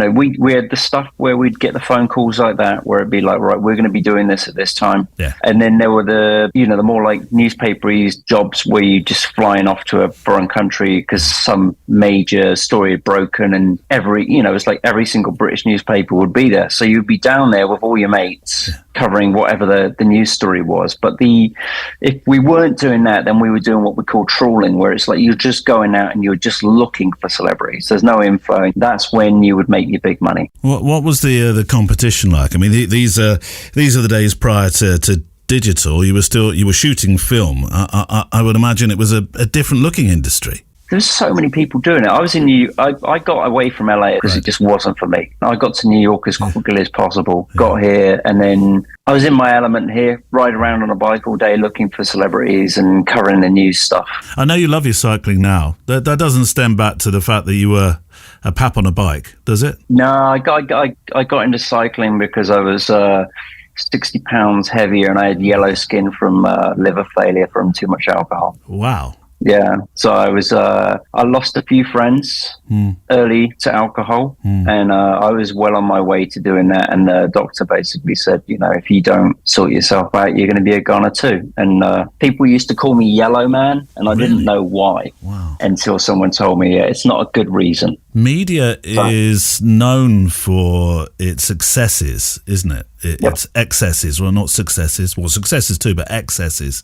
had the stuff where we'd get the phone calls like that, where it'd be like, right, we're going to be doing this at this time. Yeah. And then there were the more newspapery jobs where you're just flying off to a foreign country because some major story had broken, and it's like every single British newspaper would be there. So you'd be down there with all your mates covering whatever the news story was. But if we weren't doing that, then we were doing what we call trawling, where it's like you're just going out and you're just looking for celebrities. There's no info. That's when you would make your big money. What was the competition like? I mean, these are the days prior to digital. You were shooting film. I would imagine it was a different looking industry. There's so many people doing it. I was in I got away from LA because it just wasn't for me. I got to New York as quickly as possible, got here, and then I was in my element here, riding around on a bike all day looking for celebrities and covering the news stuff. I know you love your cycling now. That doesn't stem back to the fact that you were a pap on a bike, does it? No, I got into cycling because I was 60 pounds heavier and I had yellow skin from liver failure from too much alcohol. Wow. Yeah, so I lost a few friends early to alcohol, and I was well on my way to doing that. And the doctor basically said, if you don't sort yourself out, you're going to be a goner too. And people used to call me Yellow Man, and I didn't know why until someone told me, it's not a good reason. Media is known for its excesses, isn't it? It's excesses, well, not successes. Well, successes too, but excesses.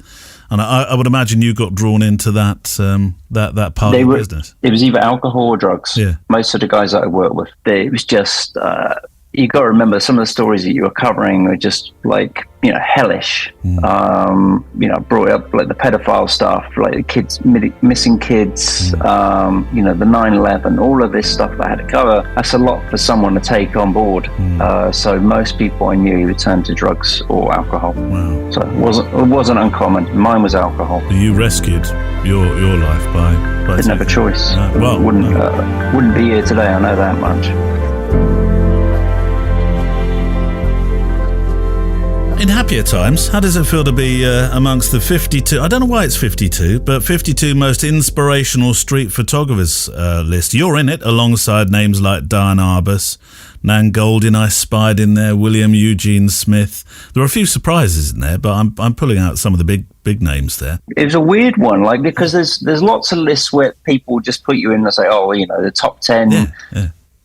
And I would imagine you got drawn into that part of the business. It was either alcohol or drugs. Yeah. Most of the guys that I worked with, it was just you got to remember some of the stories that you were covering are just like, hellish. Brought up like the pedophile stuff, like the kids, missing kids, the 9/11, all of this stuff that I had to cover. That's a lot for someone to take on board. So most people I knew would turn to drugs or alcohol. Wow. So it wasn't uncommon. Mine was alcohol. You rescued your life by didn't have a choice. Wouldn't be here today. I know that much. happier times. How does it feel to be amongst the 52, I don't know why it's 52, but 52 most inspirational street photographers list? You're in it, alongside names like Diane Arbus, Nan Goldin I spied in there, William Eugene Smith. There are a few surprises in there, but I'm pulling out some of the big names there. It was a weird one, like, because there's lots of lists where people just put you in and say, oh, you know, the top 10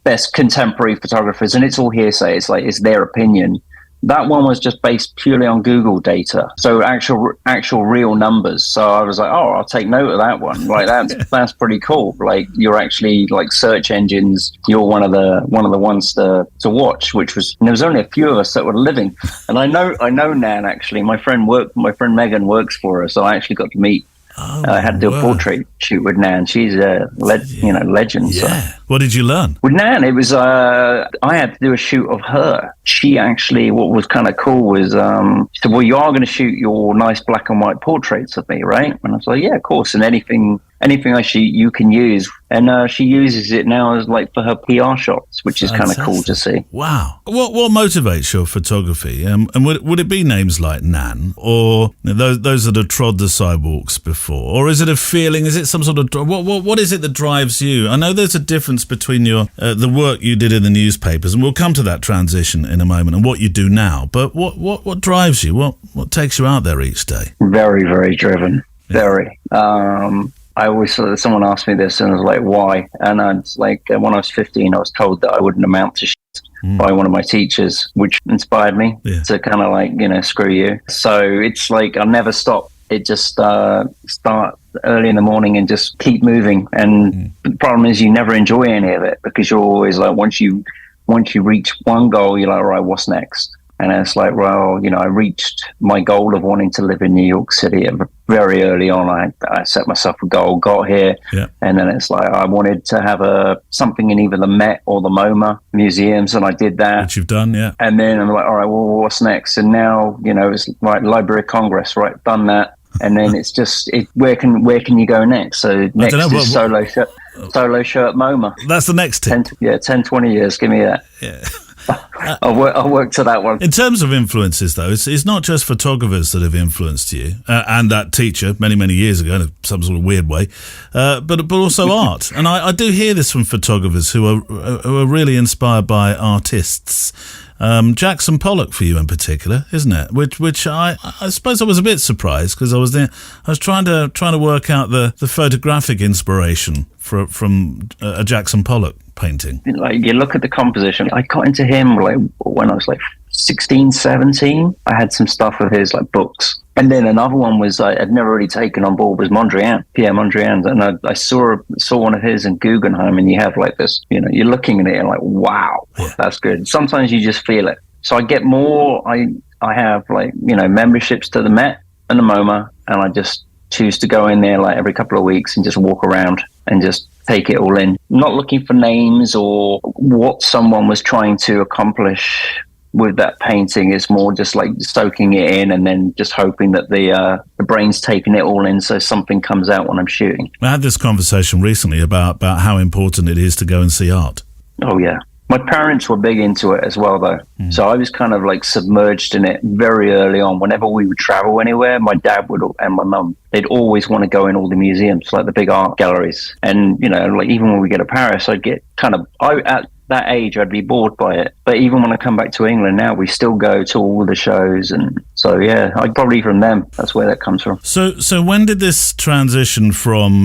best contemporary photographers, and it's all hearsay. It's like, it's their opinion. That one was just based purely on Google data, so actual real numbers. So I was like, oh, I'll take note of that one. Like, that's pretty cool. Like, you're actually, like, search engines, you're one of the ones to watch. Which was, and there was only a few of us that were living. And I know Nan, actually. My friend Megan works for her, so I actually got to meet. I had to do a portrait shoot with Nan. She's a legend. Yeah. So. What did you learn? With Nan, it was I had to do a shoot of her. She actually, what was kind of cool was she said, well, you are going to shoot your nice black and white portraits of me, right? And I was like, yeah, of course. And anything I shoot, you can use. And she uses it now as, like, for her PR shots, which is kind of cool to see. Wow. What motivates your photography? And would it be names like Nan, or those that have trod the sidewalks before? Or is it a feeling? Is it some sort of... What is it that drives you? I know there's a difference between your the work you did in the newspapers, and we'll come to that transition in a moment, and what you do now. But what drives you? What takes you out there each day? Very, very driven. Yeah. Very. I always, someone asked me this, and I was like, why? And I was like, when I was 15, I was told that I wouldn't amount to shit by one of my teachers, which inspired me to kind of, like, you know, screw you. So it's like, I'll never stop. It just start early in the morning and just keep moving. And the problem is, you never enjoy any of it, because you're always like, once you reach one goal, you're like, all right, what's next? And it's like, well, you know, I reached my goal of wanting to live in New York City very early on. I set myself a goal, got here, and then it's like, I wanted to have something in either the Met or the MoMA museums, and I did that. Which you've done, yeah. And then I'm like, all right, well, what's next? And now, you know, it's like Library of Congress, right? Done that. And then it's just, where can you go next? So next is solo shirt MoMA. That's the next tip. 10, 20 years. Give me that. Yeah. I'll work to that one. In terms of influences, though, it's not just photographers that have influenced you, and that teacher many, many years ago in some sort of weird way, but also art. And I do hear this from photographers who are really inspired by artists. Jackson Pollock for you in particular, isn't it? Which I suppose I was a bit surprised, because I was trying to work out the photographic inspiration from a Jackson Pollock painting. Like, you look at the composition. I got into him like when I was like 16, 17. I had some stuff of his, like, books. And then another one was I'd never really taken on board was Pierre Mondrian. And I saw one of his in Guggenheim, and you have, like, this, you know, you're looking at it and like, wow, that's good. Sometimes you just feel it. So I get more, I have, like, you know, memberships to the Met and the MoMA, and I just choose to go in there, like, every couple of weeks and just walk around and just take it all in. Not looking for names or what someone was trying to accomplish with that painting. Is more just like soaking it in, and then just hoping that the brain's taking it all in, so something comes out when I'm shooting. I had this conversation recently about how important it is to go and see art. Oh yeah. My parents were big into it as well, though. So I was kind of like submerged in it very early on. Whenever we would travel anywhere, my dad would, and my mum, they'd always want to go in all the museums, like the big art galleries. And, you know, like, even when we get to Paris, I'd get at that age, I'd be bored by it. But even when I come back to England now, we still go to all the shows. And so, yeah, I'd probably from them. That's where that comes from. So when did this transition from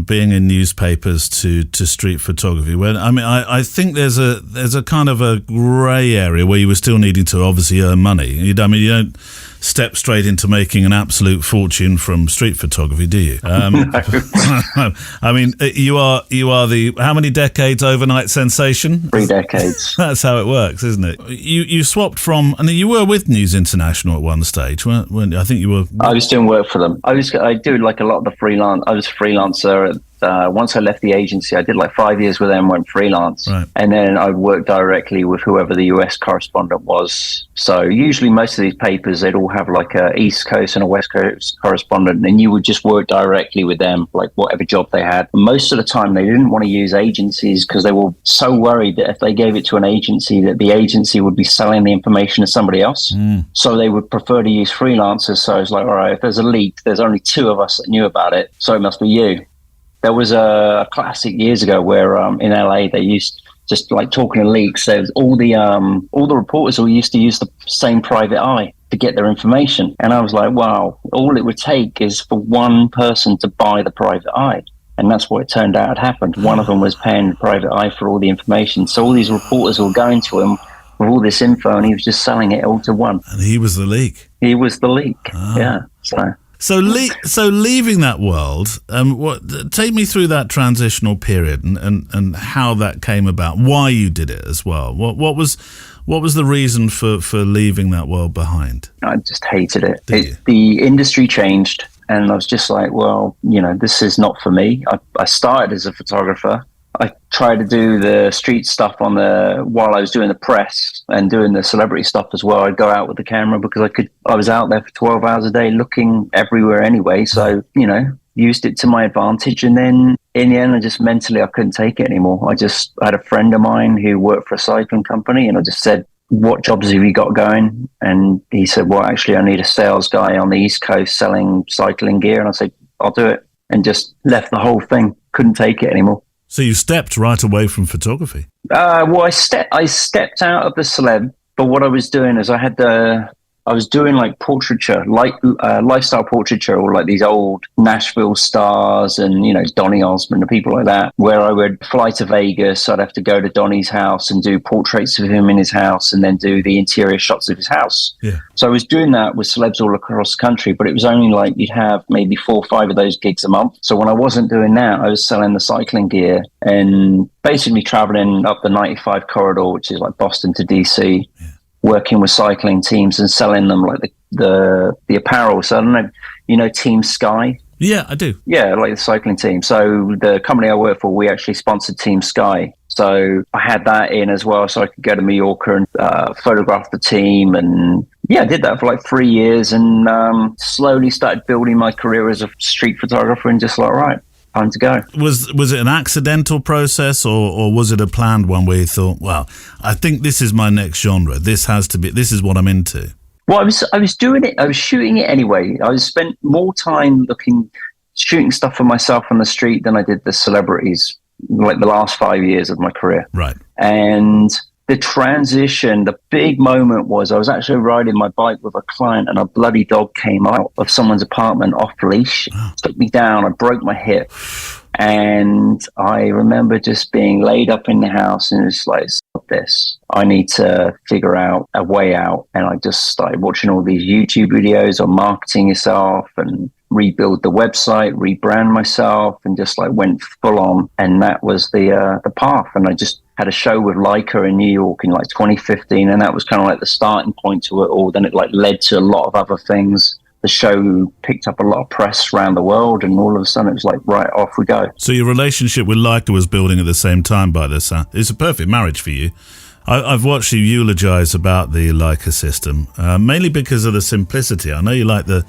being in newspapers to street photography? When, I mean, I think there's a kind of a grey area where you were still needing to obviously earn money. You don't step straight into making an absolute fortune from street photography, do you? No. I mean, you are the how many decades overnight sensation? 3 decades. That's how it works, isn't it? You swapped from, and you were with News International at one stage, weren't I think you were. I was doing work for them. I do like a lot of the freelance. I was a freelancer once I left the agency, I did like 5 years with them, went freelance. Right. And then I worked directly with whoever the US correspondent was. So usually most of these papers, they'd all have like a East Coast and a West Coast correspondent, and you would just work directly with them, like whatever job they had. Most of the time, they didn't want to use agencies because they were so worried that if they gave it to an agency, that the agency would be selling the information to somebody else. So they would prefer to use freelancers. So I was like, all right, if there's a leak, there's only 2 of us that knew about it, so it must be you. There was a classic years ago where in LA they used, just like talking of leaks, there was all the reporters all used to use the same private eye to get their information. And I was like, wow, all it would take is for one person to buy the private eye. And that's what it turned out had happened. One of them was paying the private eye for all the information. So all these reporters were going to him with all this info, and he was just selling it all to one. And he was the leak. He was the leak. Yeah. So leaving that world, take me through that transitional period and how that came about, why you did it as well. What was the reason for leaving that world behind? I just hated it. Did you? The industry changed, and I was just like, well, this is not for me. I started as a photographer. I tried to do the street stuff while I was doing the press and doing the celebrity stuff as well. I'd go out with the camera because I was out there for 12 hours a day looking everywhere anyway. So, used it to my advantage. And then in the end, I just mentally, I couldn't take it anymore. I had a friend of mine who worked for a cycling company, and I just said, what jobs have you got going? And he said, well, actually, I need a sales guy on the East Coast selling cycling gear. And I said, I'll do it. And just left the whole thing. Couldn't take it anymore. So you stepped right away from photography? Well, I stepped out of the celeb, but what I was doing is I was doing like portraiture, like lifestyle portraiture, or like these old Nashville stars and, Donny Osmond and people like that, where I would fly to Vegas. I'd have to go to Donny's house and do portraits of him in his house and then do the interior shots of his house. Yeah. So I was doing that with celebs all across the country, but it was only like you'd have maybe 4 or 5 of those gigs a month. So when I wasn't doing that, I was selling the cycling gear and basically traveling up the 95 corridor, which is like Boston to DC. Yeah. Working with cycling teams and selling them like the apparel. So I don't know, Team Sky? Yeah, I do. Yeah, like the cycling team. So the company I work for, we actually sponsored Team Sky. So I had that in as well, so I could go to Mallorca and photograph the team. And yeah, I did that for like 3 years and slowly started building my career as a street photographer and just like, right, time to go. Was it an accidental process or was it a planned one where you thought, well, I think this is my next genre. This is what I'm into. Well, I was doing it. I was shooting it anyway. I spent more time shooting stuff for myself on the street than I did the celebrities, like the last 5 years of my career. Right. And the transition, the big moment was I was actually riding my bike with a client and a bloody dog came out of someone's apartment off leash, took me down, I broke my hip. And I remember just being laid up in the house and it's like, stop this. I need to figure out a way out. And I just started watching all these YouTube videos on marketing yourself and rebuild the website, rebrand myself, and just like went full on. And that was the path. And I just had a show with Leica in New York in like 2015. And that was kind of like the starting point to it all. Then it like led to a lot of other things. The show picked up a lot of press around the world, and all of a sudden it was like, right, off we go. So your relationship with Leica was building at the same time by this. It's a perfect marriage for you. I've watched you eulogize about the Leica system, mainly because of the simplicity. I know you like the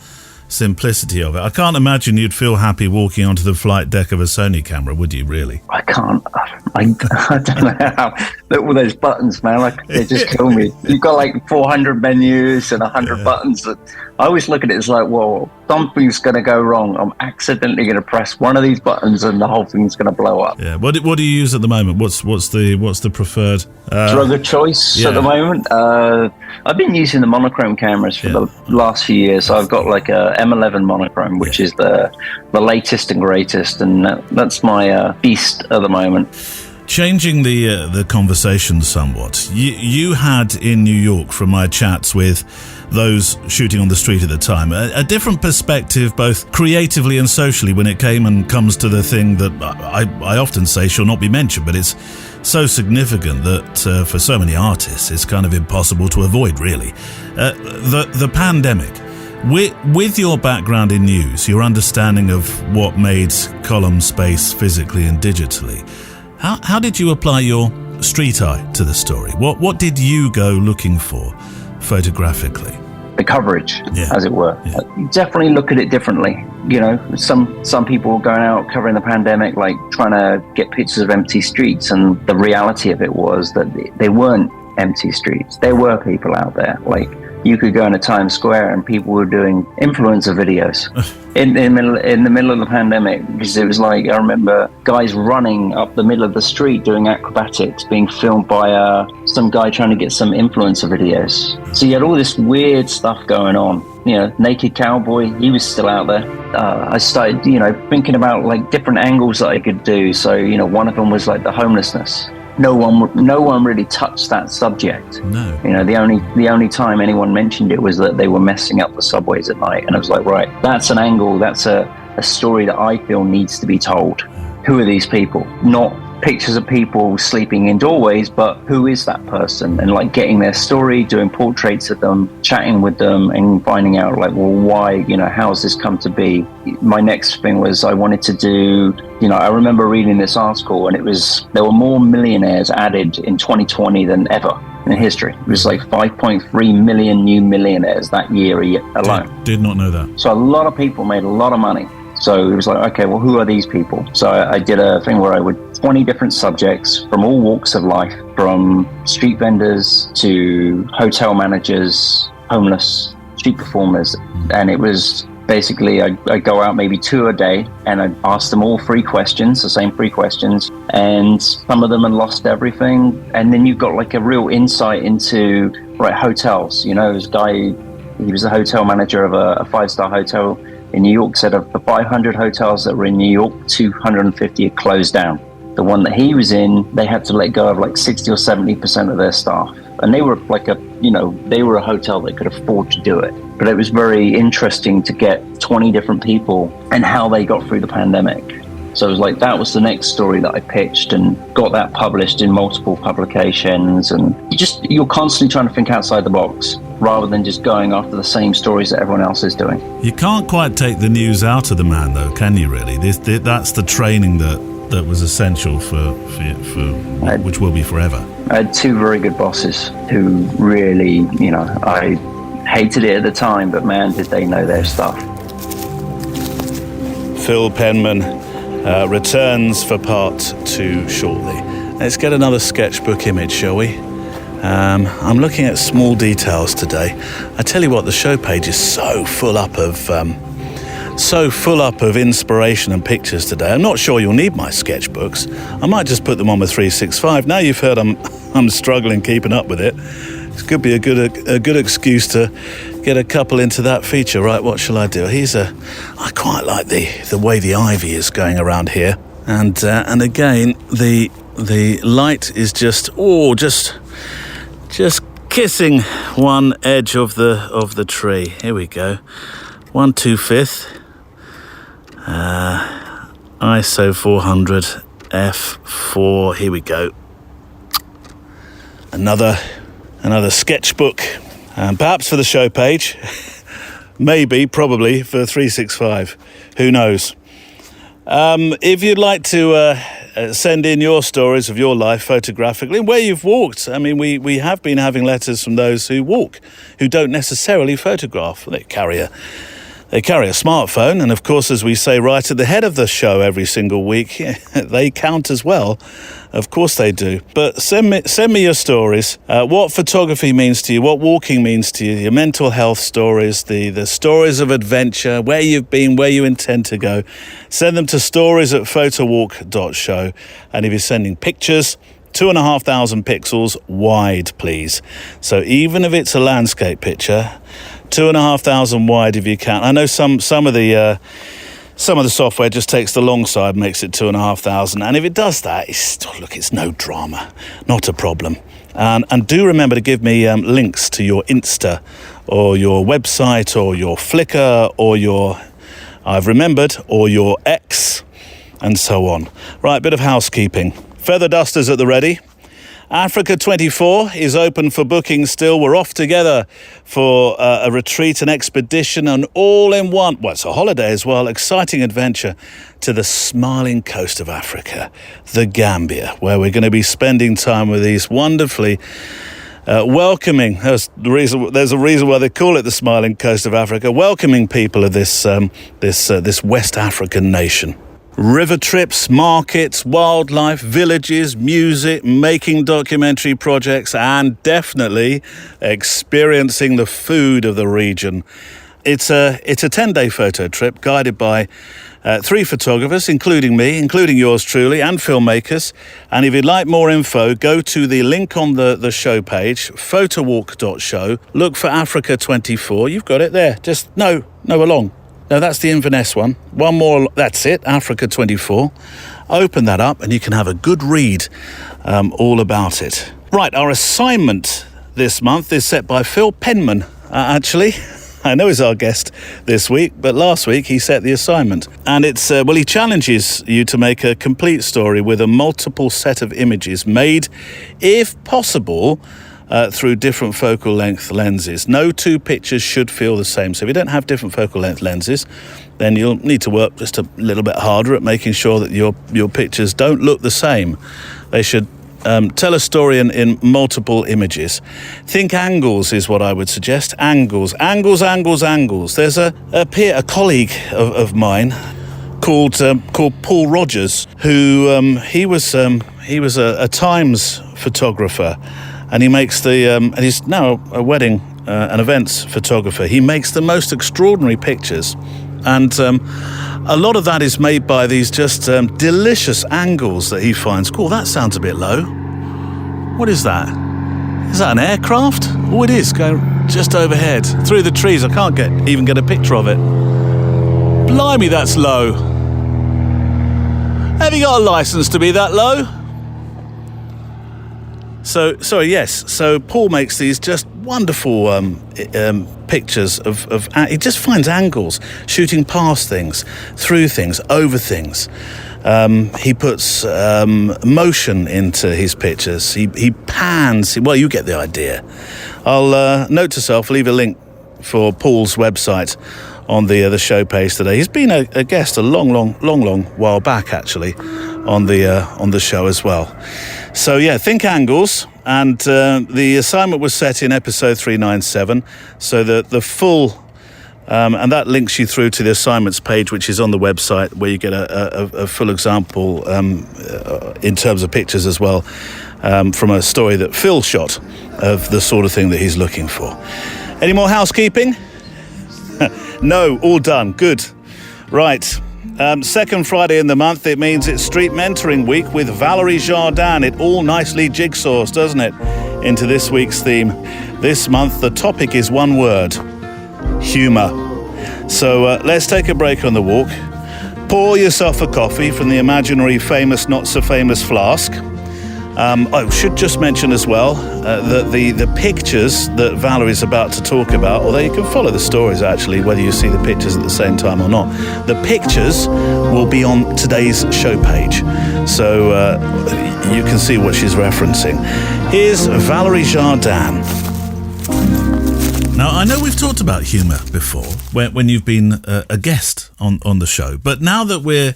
simplicity of it. I can't imagine you'd feel happy walking onto the flight deck of a Sony camera, would you, really? I can't. I don't know how. Look, all those buttons, man, they just kill me. You've got like 400 menus and 100 buttons. I always look at it as like, well, something's going to go wrong. I'm accidentally going to press one of these buttons and the whole thing's going to blow up. Yeah. What do you use at the moment? What's the preferred drug of choice at the moment? I've been using the monochrome cameras for the last few years. So I've got like a M11 monochrome, which is the latest and greatest, and that's my beast at the moment. Changing the conversation somewhat, you had in New York, from my chats with those shooting on the street at the time, a different perspective, both creatively and socially, when it comes to the thing that I often say shall not be mentioned, but it's so significant that for so many artists it's kind of impossible to avoid, really. The pandemic. With your background in news, your understanding of what made column space physically and digitally, how did you apply your street eye to the story? What did you go looking for photographically? The coverage, as it were. Yeah. You definitely look at it differently. You know, some people were going out covering the pandemic, like trying to get pictures of empty streets, and the reality of it was that they weren't empty streets. There were people out there. Like, you could go into Times Square and people were doing influencer videos in the middle of the pandemic, because it was like, I remember guys running up the middle of the street doing acrobatics, being filmed by some guy trying to get some influencer videos. So you had all this weird stuff going on. You know, Naked Cowboy, he was still out there. I started, thinking about like different angles that I could do. So, one of them was like the homelessness. No one really touched that subject. No. The only time anyone mentioned it was that they were messing up the subways at night. And I was like, right, that's an angle. That's a story that I feel needs to be told. Who are these people? Not pictures of people sleeping in doorways, but who is that person? And like getting their story, doing portraits of them, chatting with them, and finding out like, well, why, how has this come to be? My next thing was I wanted to do, I remember reading this article, and there were more millionaires added in 2020 than ever in history. It was like 5.3 million new millionaires that year alone. Did not know that. So a lot of people made a lot of money. So it was like, okay, well, who are these people? So I did a thing where I would 20 different subjects from all walks of life, from street vendors to hotel managers, homeless, street performers. And it was basically, I go out maybe 2 a day, and I ask them all 3 questions, the same 3 questions. And some of them had lost everything. And then you've got like a real insight into, hotels. This guy, he was a hotel manager of a 5-star hotel in New York, said of the 500 hotels that were in New York, 250 had closed down. The one that he was in, they had to let go of like 60 or 70% of their staff. And they were like they were a hotel that could afford to do it. But it was very interesting to get 20 different people and how they got through the pandemic. So it was like, that was the next story that I pitched, and got that published in multiple publications. And you're constantly trying to think outside the box, rather than just going after the same stories that everyone else is doing. You can't quite take the news out of the man, though, can you, really? That's the training that was essential for which will be forever. I had 2 very good bosses who really, I hated it at the time, but man, did they know their stuff. Phil Penman returns for part 2 shortly. Let's get another sketchbook image, shall we? I'm looking at small details today. I tell you what, the show page is so full up of inspiration and pictures today. I'm not sure you'll need my sketchbooks. I might just put them on with 365. Now you've heard I'm struggling keeping up with it. It could be a good excuse to get a couple into that feature. Right, what shall I do? I quite like the way the ivy is going around here, and again the light is just kissing one edge of the tree. Here we go. 1/2 ISO 400 f4. Here we go. Another sketchbook, perhaps for the show page, maybe, probably for 365. Who knows? If you'd like to send in your stories of your life photographically, where you've walked. I mean, we have been having letters from those who walk, who don't necessarily photograph. They carry a smartphone, and of course, as we say right at the head of the show every single week, they count as well. Of course they do. But send me your stories. What photography means to you, what walking means to you, your mental health stories, the stories of adventure, where you've been, where you intend to go. Send them to stories@photowalk.show. And if you're sending pictures, 2,500 pixels wide, please. So even if it's a landscape picture, 2,500 wide if you can. I know some of the software just takes the long side, makes it 2,500, and if it does that, it's no drama, not a problem. And do remember to give me links to your Insta or your website or your Flickr or your or your X and so on. Right, bit of housekeeping. Feather dusters at the ready. Africa 24 is open for booking still. We're off together for a retreat, an expedition, an all-in-one, well, it's a holiday as well, exciting adventure to the smiling coast of Africa, the Gambia, where we're going to be spending time with these wonderfully welcoming, there's a reason why they call it the smiling coast of Africa, welcoming people of this West African nation. River trips, markets, wildlife, villages, music, making documentary projects, and definitely experiencing the food of the region. It's a 10-day photo trip guided by 3 photographers, including me, including yours truly, and filmmakers. And if you'd like more info, go to the link on the show page, photowalk.show. Look for Africa 24. You've got it there. Just no along. No, that's the Inverness one. One more, that's it, Africa 24. Open that up and you can have a good read all about it. Right, our assignment this month is set by Phil Penman, actually. I know he's our guest this week, but last week he set the assignment. And it's, he challenges you to make a complete story with a multiple set of images made, if possible, through different focal length lenses. No 2 pictures should feel the same. So if you don't have different focal length lenses, then you'll need to work just a little bit harder at making sure that your pictures don't look the same. They should tell a story in multiple images. Think angles is what I would suggest. Angles. There's a colleague of mine called Paul Rogers, who he was a Times photographer. And he makes and he's now a wedding and events photographer. He makes the most extraordinary pictures. And a lot of that is made by these just delicious angles that he finds. Cool, that sounds a bit low. What is that? Is that an aircraft? Oh, it is, going just overhead, through the trees. I can't even get a picture of it. Blimey, that's low. Have you got a license to be that low? So Paul makes these just wonderful pictures of he just finds angles, shooting past things, through things, over things. He puts motion into his pictures. He pans. Well, you get the idea. I'll note to self, leave a link for Paul's website on the show page today. He's been a guest a long while back, actually, on the show as well. So yeah, think angles, and the assignment was set in episode 397. So the full, and that links you through to the assignments page, which is on the website, where you get a full example in terms of pictures as well, from a story that Phil shot of the sort of thing that he's looking for. Any more housekeeping? No, all done. Good. Right. Second Friday in the month, it means it's Street Mentoring Week with Valerie Jardin. It all nicely jigsaws, doesn't it, into this week's theme. This month, the topic is one word: humour. So let's take a break on the walk. Pour yourself a coffee from the imaginary famous, not-so-famous flask. I should just mention as well that the pictures that Valerie's about to talk about, although you can follow the stories actually, whether you see the pictures at the same time or not, the pictures will be on today's show page. So you can see what she's referencing. Here's Valerie Jardin. Now, I know we've talked about humour before when you've been a guest on the show, but now that we're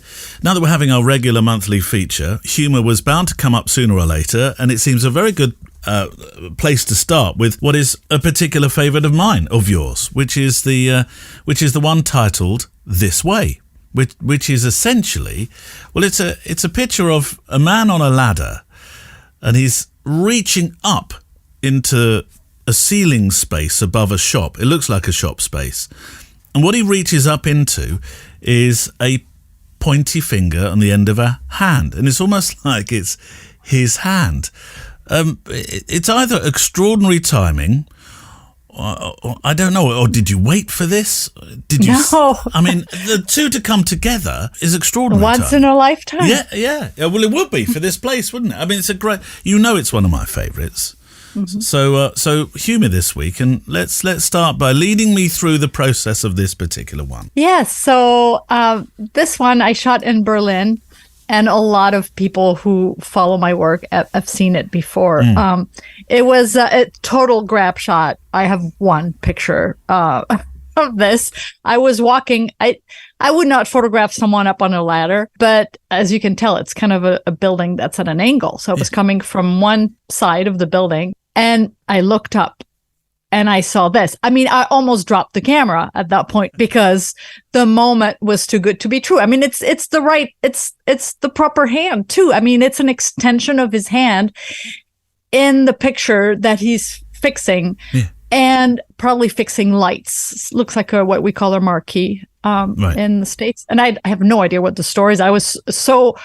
having our regular monthly feature, humour was bound to come up sooner or later, and it seems a very good place to start with what is a particular favourite of mine, of yours, which is the one titled "This Way," which is essentially, well, it's a picture of a man on a ladder, and he's reaching up into a ceiling space above a shop. It looks like a shop space. And what he reaches up into is a pointy finger on the end of a hand. And it's almost like it's his hand. It's either extraordinary timing, or I don't know, or did you wait for this? Did you? No. I mean, the two to come together is extraordinary. Once in a lifetime. Yeah. Well, it would be for this place, wouldn't it? I mean, it's a great, it's one of my favourites. Mm-hmm. So humour this week, and let's start by leading me through the process of this particular one. Yes. So this one I shot in Berlin, and a lot of people who follow my work have seen it before. It was a total grab shot. I have one picture of this. I was walking. I would not photograph someone up on a ladder, but as you can tell, it's kind of a building that's at an angle. So I was coming from one side of the building, and I looked up and I saw this. I mean, I almost dropped the camera at that point because the moment was too good to be true. I mean, it's the proper hand too. I mean, it's an extension of his hand in the picture that he's fixing. Yeah. And probably fixing lights. Looks like what we call a marquee in the States. And I have no idea what the story is. I was so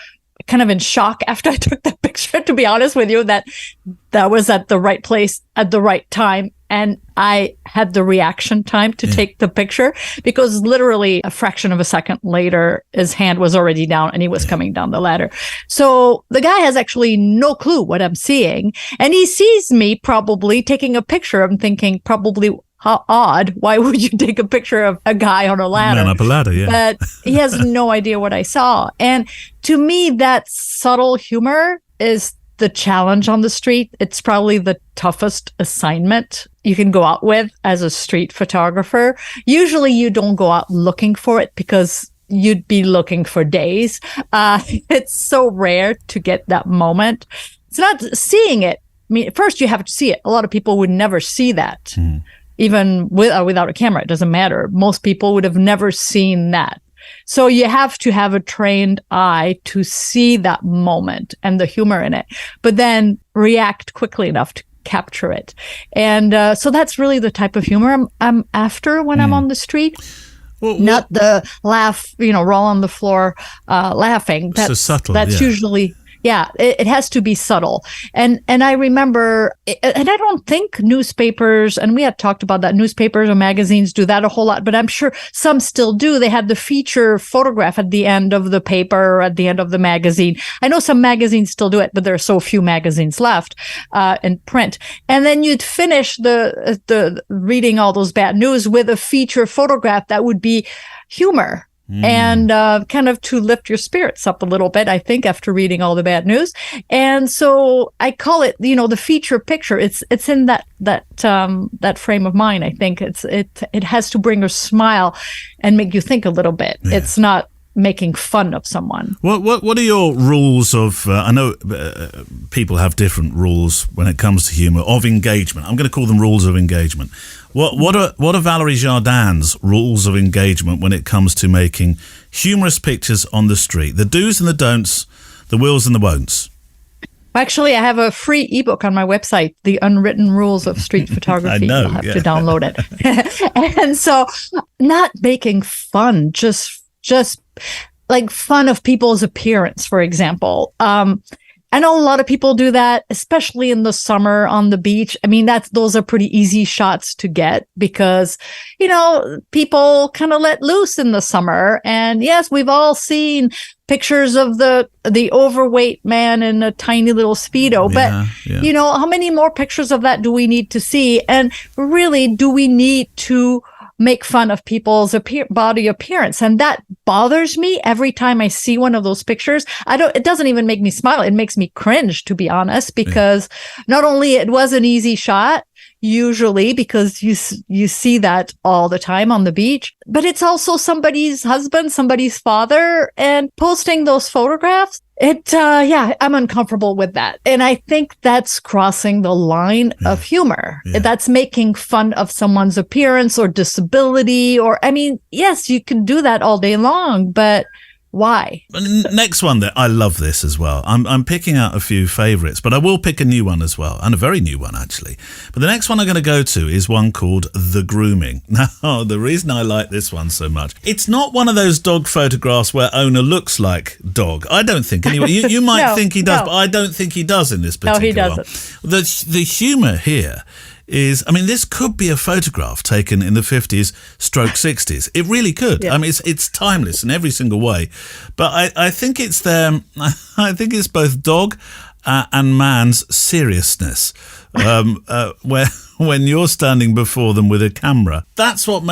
kind of in shock after I took the picture, to be honest with you, that was at the right place at the right time. And I had the reaction time to take the picture, because literally a fraction of a second later, his hand was already down and he was coming down the ladder. So the guy has actually no clue what I'm seeing. And he sees me probably taking a picture. I'm thinking probably, how odd. Why would you take a picture of a guy on a ladder? Man up a ladder, yeah. But he has no idea what I saw. And to me, that subtle humor is the challenge on the street. It's probably the toughest assignment you can go out with as a street photographer. Usually you don't go out looking for it because you'd be looking for days. It's so rare to get that moment. It's not seeing it. I mean, first you have to see it. A lot of people would never see that. Even with or without a camera, it doesn't matter. Most people would have never seen that. So you have to have a trained eye to see that moment and the humor in it, but then react quickly enough to capture it. And so that's really the type of humor I'm after when I'm on the street. Well, not the laugh, roll on the floor laughing. That's so subtle. That's usually... Yeah, it has to be subtle. And I remember, and I don't think newspapers, and we had talked about that, newspapers or magazines do that a whole lot, but I'm sure some still do. They have the feature photograph at the end of the paper or at the end of the magazine. I know some magazines still do it, but there are so few magazines left in print. And then you'd finish the reading all those bad news with a feature photograph that would be humor. And kind of to lift your spirits up a little bit, I think, after reading all the bad news. And so I call it, the feature picture. It's in that frame of mind. I think it has to bring a smile and make you think a little bit. Yeah. It's not making fun of someone. What are your rules of? I know people have different rules when it comes to humor of engagement. I'm going to call them rules of engagement. What are Valerie Jardin's rules of engagement when it comes to making humorous pictures on the street? The do's and the don'ts, the wills and the won'ts. Actually, I have a free ebook on my website, The Unwritten Rules of Street Photography. I know, you'll have to download it. And so, not making fun, just like fun of people's appearance, for example. I know a lot of people do that, especially in the summer on the beach. I mean, those are pretty easy shots to get because, people kind of let loose in the summer. And yes, we've all seen pictures of the overweight man in a tiny little Speedo. But, how many more pictures of that do we need to see? And really, do we need to make fun of people's body appearance? And that bothers me every time I see one of those pictures. It doesn't even make me smile. It makes me cringe, to be honest, because not only it was an easy shot, usually because you see that all the time on the beach, but it's also somebody's husband, somebody's father, and posting those photographs. I'm uncomfortable with that. And I think that's crossing the line of humor. Yeah. That's making fun of someone's appearance or disability yes, you can do that all day long, but why? Next one that I love this as well. I'm picking out a few favorites, but I will pick a new one as well, and a very new one actually. But the next one I'm going to go to is one called The Grooming. Now, the reason I like this one so much, it's not one of those dog photographs where owner looks like dog. I don't think anyway. You might think he does, but I don't think he does in this particular one. The humour here is, this could be a photograph taken in the 50s stroke 60s. It really could. Yeah. It's timeless in every single way. But I think it's I think it's both dog and man's seriousness, when you're standing before them with a camera. That's what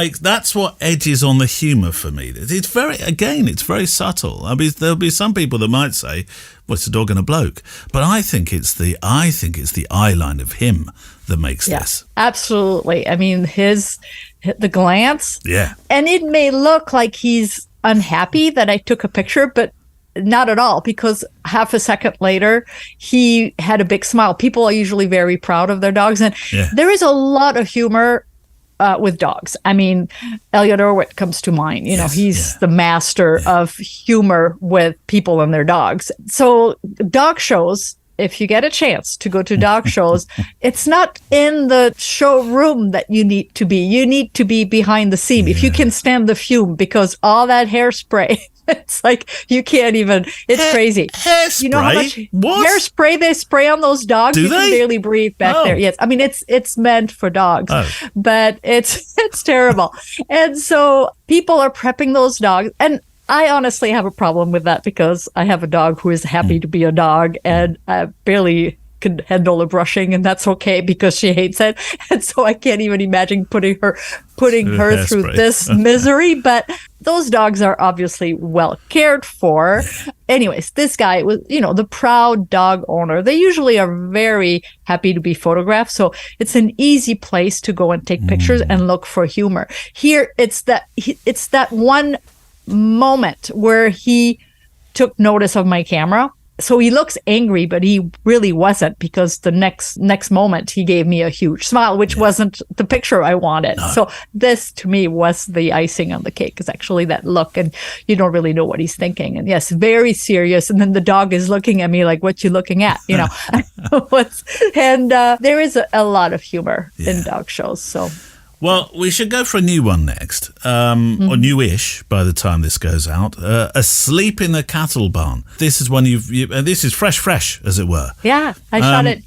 edges on the humour for me. It's very subtle. I mean, there'll be some people that might say, well, it's a dog and a bloke. But I think it's the eye line of him that makes this. Absolutely. I mean, the glance. Yeah. And it may look like he's unhappy that I took a picture, but not at all, because half a second later, he had a big smile. People are usually very proud of their dogs. And there is a lot of humor with dogs. I mean, Elliot Erwitt comes to mind. You know, he's the master of humor with people and their dogs. So dog shows, if you get a chance to go to dog shows, it's not in the showroom that you need to be. You need to be behind the scene. If you can stand the fume, because all that hairspray, it's like you can't even. It's crazy. Hairspray? You know how much hairspray they spray on those dogs? You can barely breathe back there. Yes, I mean it's meant for dogs, but it's terrible. And so people are prepping those dogs, and I honestly have a problem with that, because I have a dog who is happy to be a dog, and I barely can handle the brushing, and that's okay because she hates it. And so I can't even imagine putting her through this misery. But those dogs are obviously well cared for. Anyways, this guy was, the proud dog owner. They usually are very happy to be photographed. So it's an easy place to go and take pictures and look for humor. Here, it's that one moment where he took notice of my camera. So he looks angry, but he really wasn't, because the next moment he gave me a huge smile, which wasn't the picture I wanted. No. So this to me was the icing on the cake, is actually that look, and you don't really know what he's thinking. And yes, very serious. And then the dog is looking at me like, what you looking at? And there is a lot of humor in dog shows. So. Well, we should go for a new one next, or newish by the time this goes out. Asleep in a Cattle Barn. This is one this is fresh, as it were. Yeah, I shot it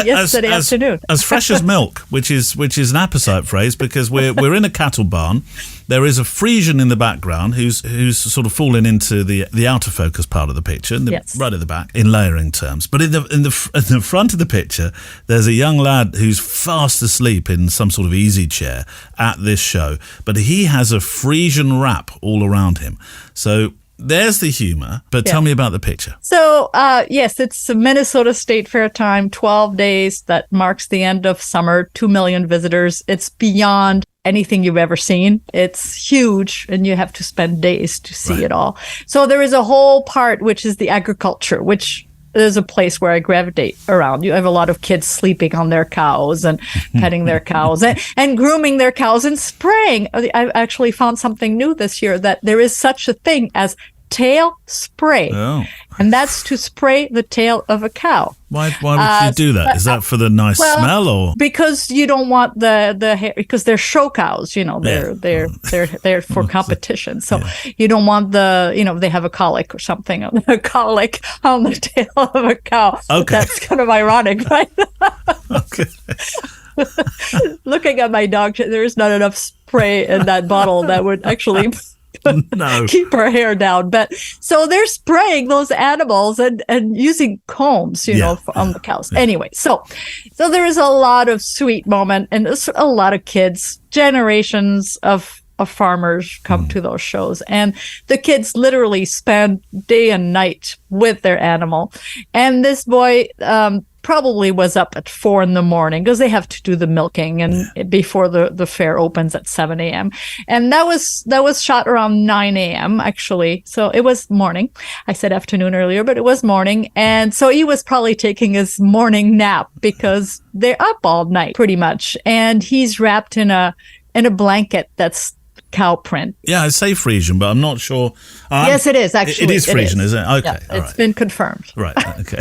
yesterday afternoon. As fresh as milk, which is an apposite phrase, because we're in a cattle barn. There is a Frisian in the background who's sort of fallen into the outer focus part of the picture, right at the back, in layering terms. But in the front of the picture, there's a young lad who's fast asleep in some sort of easy chair at this show. But he has a Frisian wrap all around him. So there's the humor, but tell me about the picture. So, yes, it's Minnesota State Fair time, 12 days. That marks the end of summer, 2 million visitors. It's beyond anything you've ever seen. It's huge, and you have to spend days to see it all. So there is a whole part, which is the agriculture, which is a place where I gravitate around. You have a lot of kids sleeping on their cows and petting their cows and grooming their cows and spraying. I actually found something new this year, that there is such a thing as tail spray. Oh. And that's to spray the tail of a cow. Why would you do that? Is that for the nice smell, or because you don't want the hair, because they're show cows, they're for competition. So you don't want they have a colic or something, a colic on the tail of a cow. Okay. That's kind of ironic, right? Okay. Looking at my dog, there is not enough spray in that bottle that would actually keep her hair down. But so they're spraying those animals and using combs, on the cows. Yeah. Anyway, so there is a lot of sweet moment, and there's a lot of kids, generations of farmers come to those shows, and the kids literally spend day and night with their animal. And this boy probably was up at 4 a.m. because they have to do the milking and before the fair opens at 7 a.m. And that was shot around 9 a.m. actually. So it was morning. I said afternoon earlier, but it was morning. And so he was probably taking his morning nap, because they're up all night pretty much. And he's wrapped in a blanket that's cow print. Yeah, I say Frisian, but I'm not sure. Yes, it is actually. It is Frisian, is it? Okay, yeah, it's been confirmed. Right. Okay.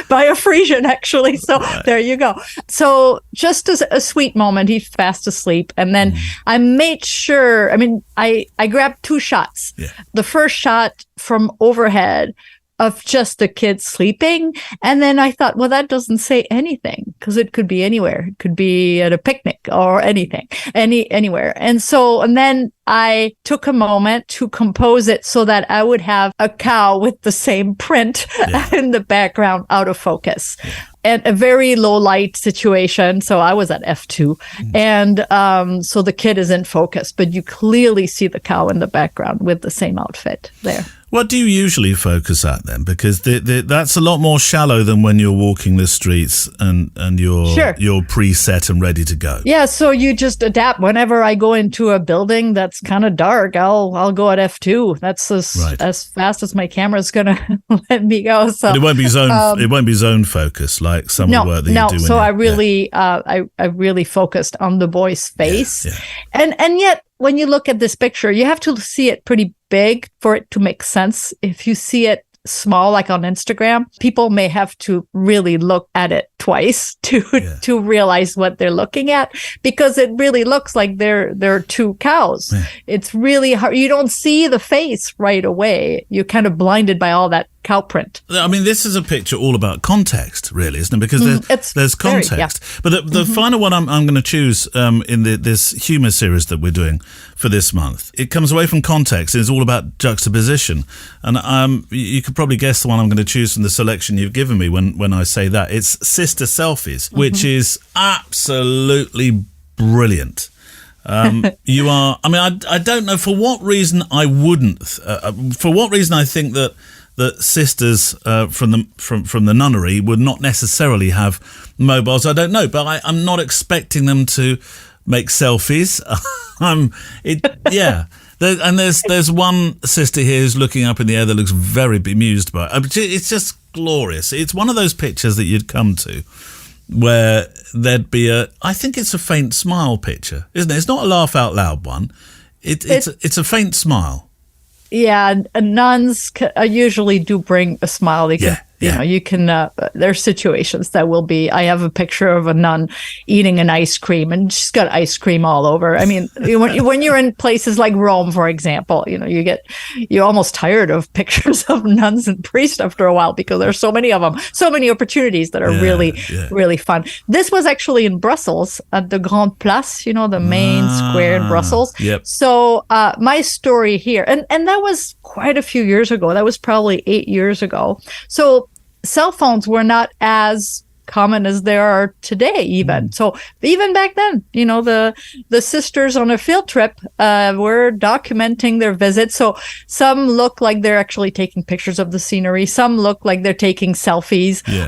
by a Frisian, actually. So there you go. So just as a sweet moment, he's fast asleep, and then I made sure. I mean, I grabbed 2 shots. Yeah. The first shot from overhead of just the kids sleeping. And then I thought, well, that doesn't say anything, because it could be anywhere. It could be at a picnic or anything, anywhere. And then I took a moment to compose it so that I would have a cow with the same print in the background out of focus. and a very low light situation. So I was at f2, and so the kid is in focus, but you clearly see the cow in the background with the same outfit there. What do you usually focus at then? Because that's a lot more shallow than when you're walking the streets and you're preset and ready to go. Yeah, so you just adapt. Whenever I go into a building that's kind of dark, I'll go at f2. That's as fast as my camera's gonna let me go. So but it won't be zone. It won't be zone focus like some of the work that you do. So I really, I really focused on the boy's face, and yet when you look at this picture, you have to see it pretty big for it to make sense. If you see it small, like on Instagram, people may have to really look at it twice to realize what they're looking at, because it really looks like they're two cows. Yeah. It's really hard. You don't see the face right away. You're kind of blinded by all that cow print. I mean, this is a picture all about context, really, isn't it? Because there's context. But the final one I'm going to choose in this humour series that we're doing for this month, it comes away from context. It's all about juxtaposition. And you could probably guess the one I'm going to choose from the selection you've given me when I say that. It's Sister Selfies, which is absolutely brilliant. You are, I mean, I don't know for what reason I wouldn't, for what reason I think that sisters from the nunnery would not necessarily have mobiles. I don't know, but I'm not expecting them to make selfies. There's one sister here who's looking up in the air that looks very bemused by it. It's just glorious. It's one of those pictures that you'd come to where there'd be I think it's a faint smile picture, isn't it? It's not a laugh out loud one. It's a faint smile. Yeah, nuns usually do bring a smile. You can, there's situations that will be, I have a picture of a nun eating an ice cream and she's got ice cream all over. I mean, when you're in places like Rome, for example, you're almost tired of pictures of nuns and priests after a while because there's so many of them, so many opportunities that are really fun. This was actually in Brussels at the Grand Place, the main square in Brussels. Yep. So my story here, and that was quite a few years ago. That was probably 8 years ago. So cell phones were not as common as they are today, even. So even back then, the sisters on a field trip were documenting their visits. So some look like they're actually taking pictures of the scenery. Some look like they're taking selfies. Yeah.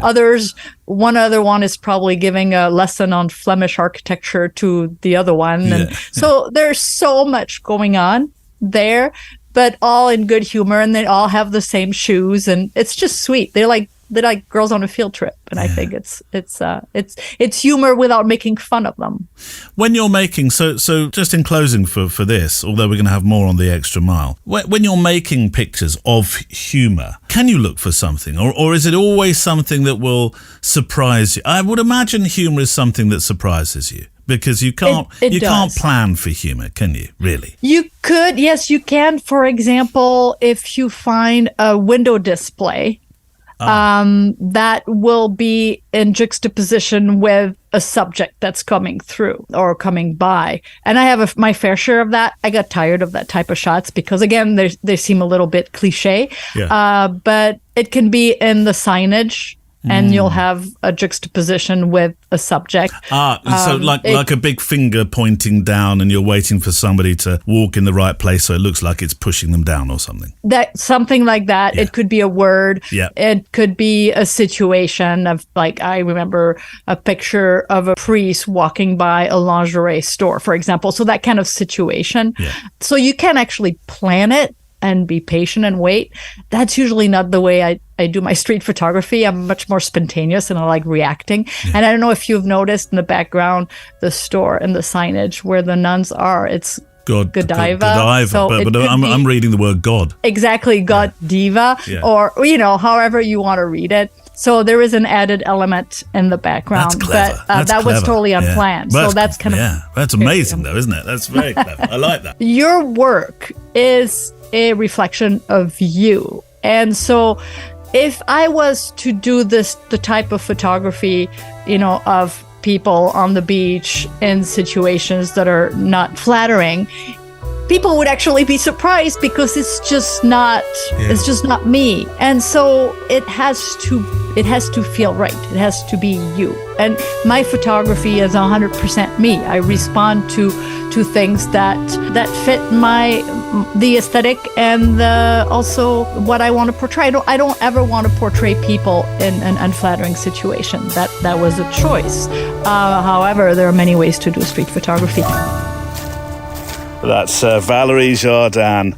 One other one is probably giving a lesson on Flemish architecture to the other one. Yeah. And so there's so much going on there, but all in good humor, and they all have the same shoes, and it's just sweet. They're like girls on a field trip, and I think it's humor without making fun of them. When you're making so just in closing for this, although we're going to have more on the extra mile, when you're making pictures of humor, can you look for something, or is it always something that will surprise you? I would imagine humor is something that surprises you. Because you can't plan for humor, can you? Really? You could, yes, you can. For example, if you find a window display that will be in juxtaposition with a subject that's coming through or coming by, and I have my fair share of that. I got tired of that type of shots because, again, they seem a little bit cliche. Yeah. But it can be in the signage. And you'll have a juxtaposition with a subject. So like a big finger pointing down, and you're waiting for somebody to walk in the right place, so it looks like it's pushing them down or something. Something like that. Yeah. It could be a word. Yeah. It could be a situation of, like, I remember a picture of a priest walking by a lingerie store, for example. So that kind of situation. Yeah. So you can actually plan it and be patient and wait. That's usually not the way I do my street photography. I'm much more spontaneous and I like reacting. Yeah. And I don't know if you've noticed in the background, the store and the signage where the nuns are, it's Godiva. So but I'm reading the word God. Exactly, God Diva, or, however you want to read it. So there is an added element in the background. That's clever. But that was totally unplanned. Yeah. So that's kind of... Yeah, that's amazing though, isn't it? That's very clever. I like that. Your work is a reflection of you. And so if I was to do the type of photography, of people on the beach in situations that are not flattering, people would actually be surprised because it's just not me. And so it has to feel right. It has to be you. And my photography is 100% me. I respond to things that fit the aesthetic and also what I want to portray. I don't ever want to portray people in an unflattering situation. That was a choice. However, there are many ways to do street photography. That's Valerie Jardin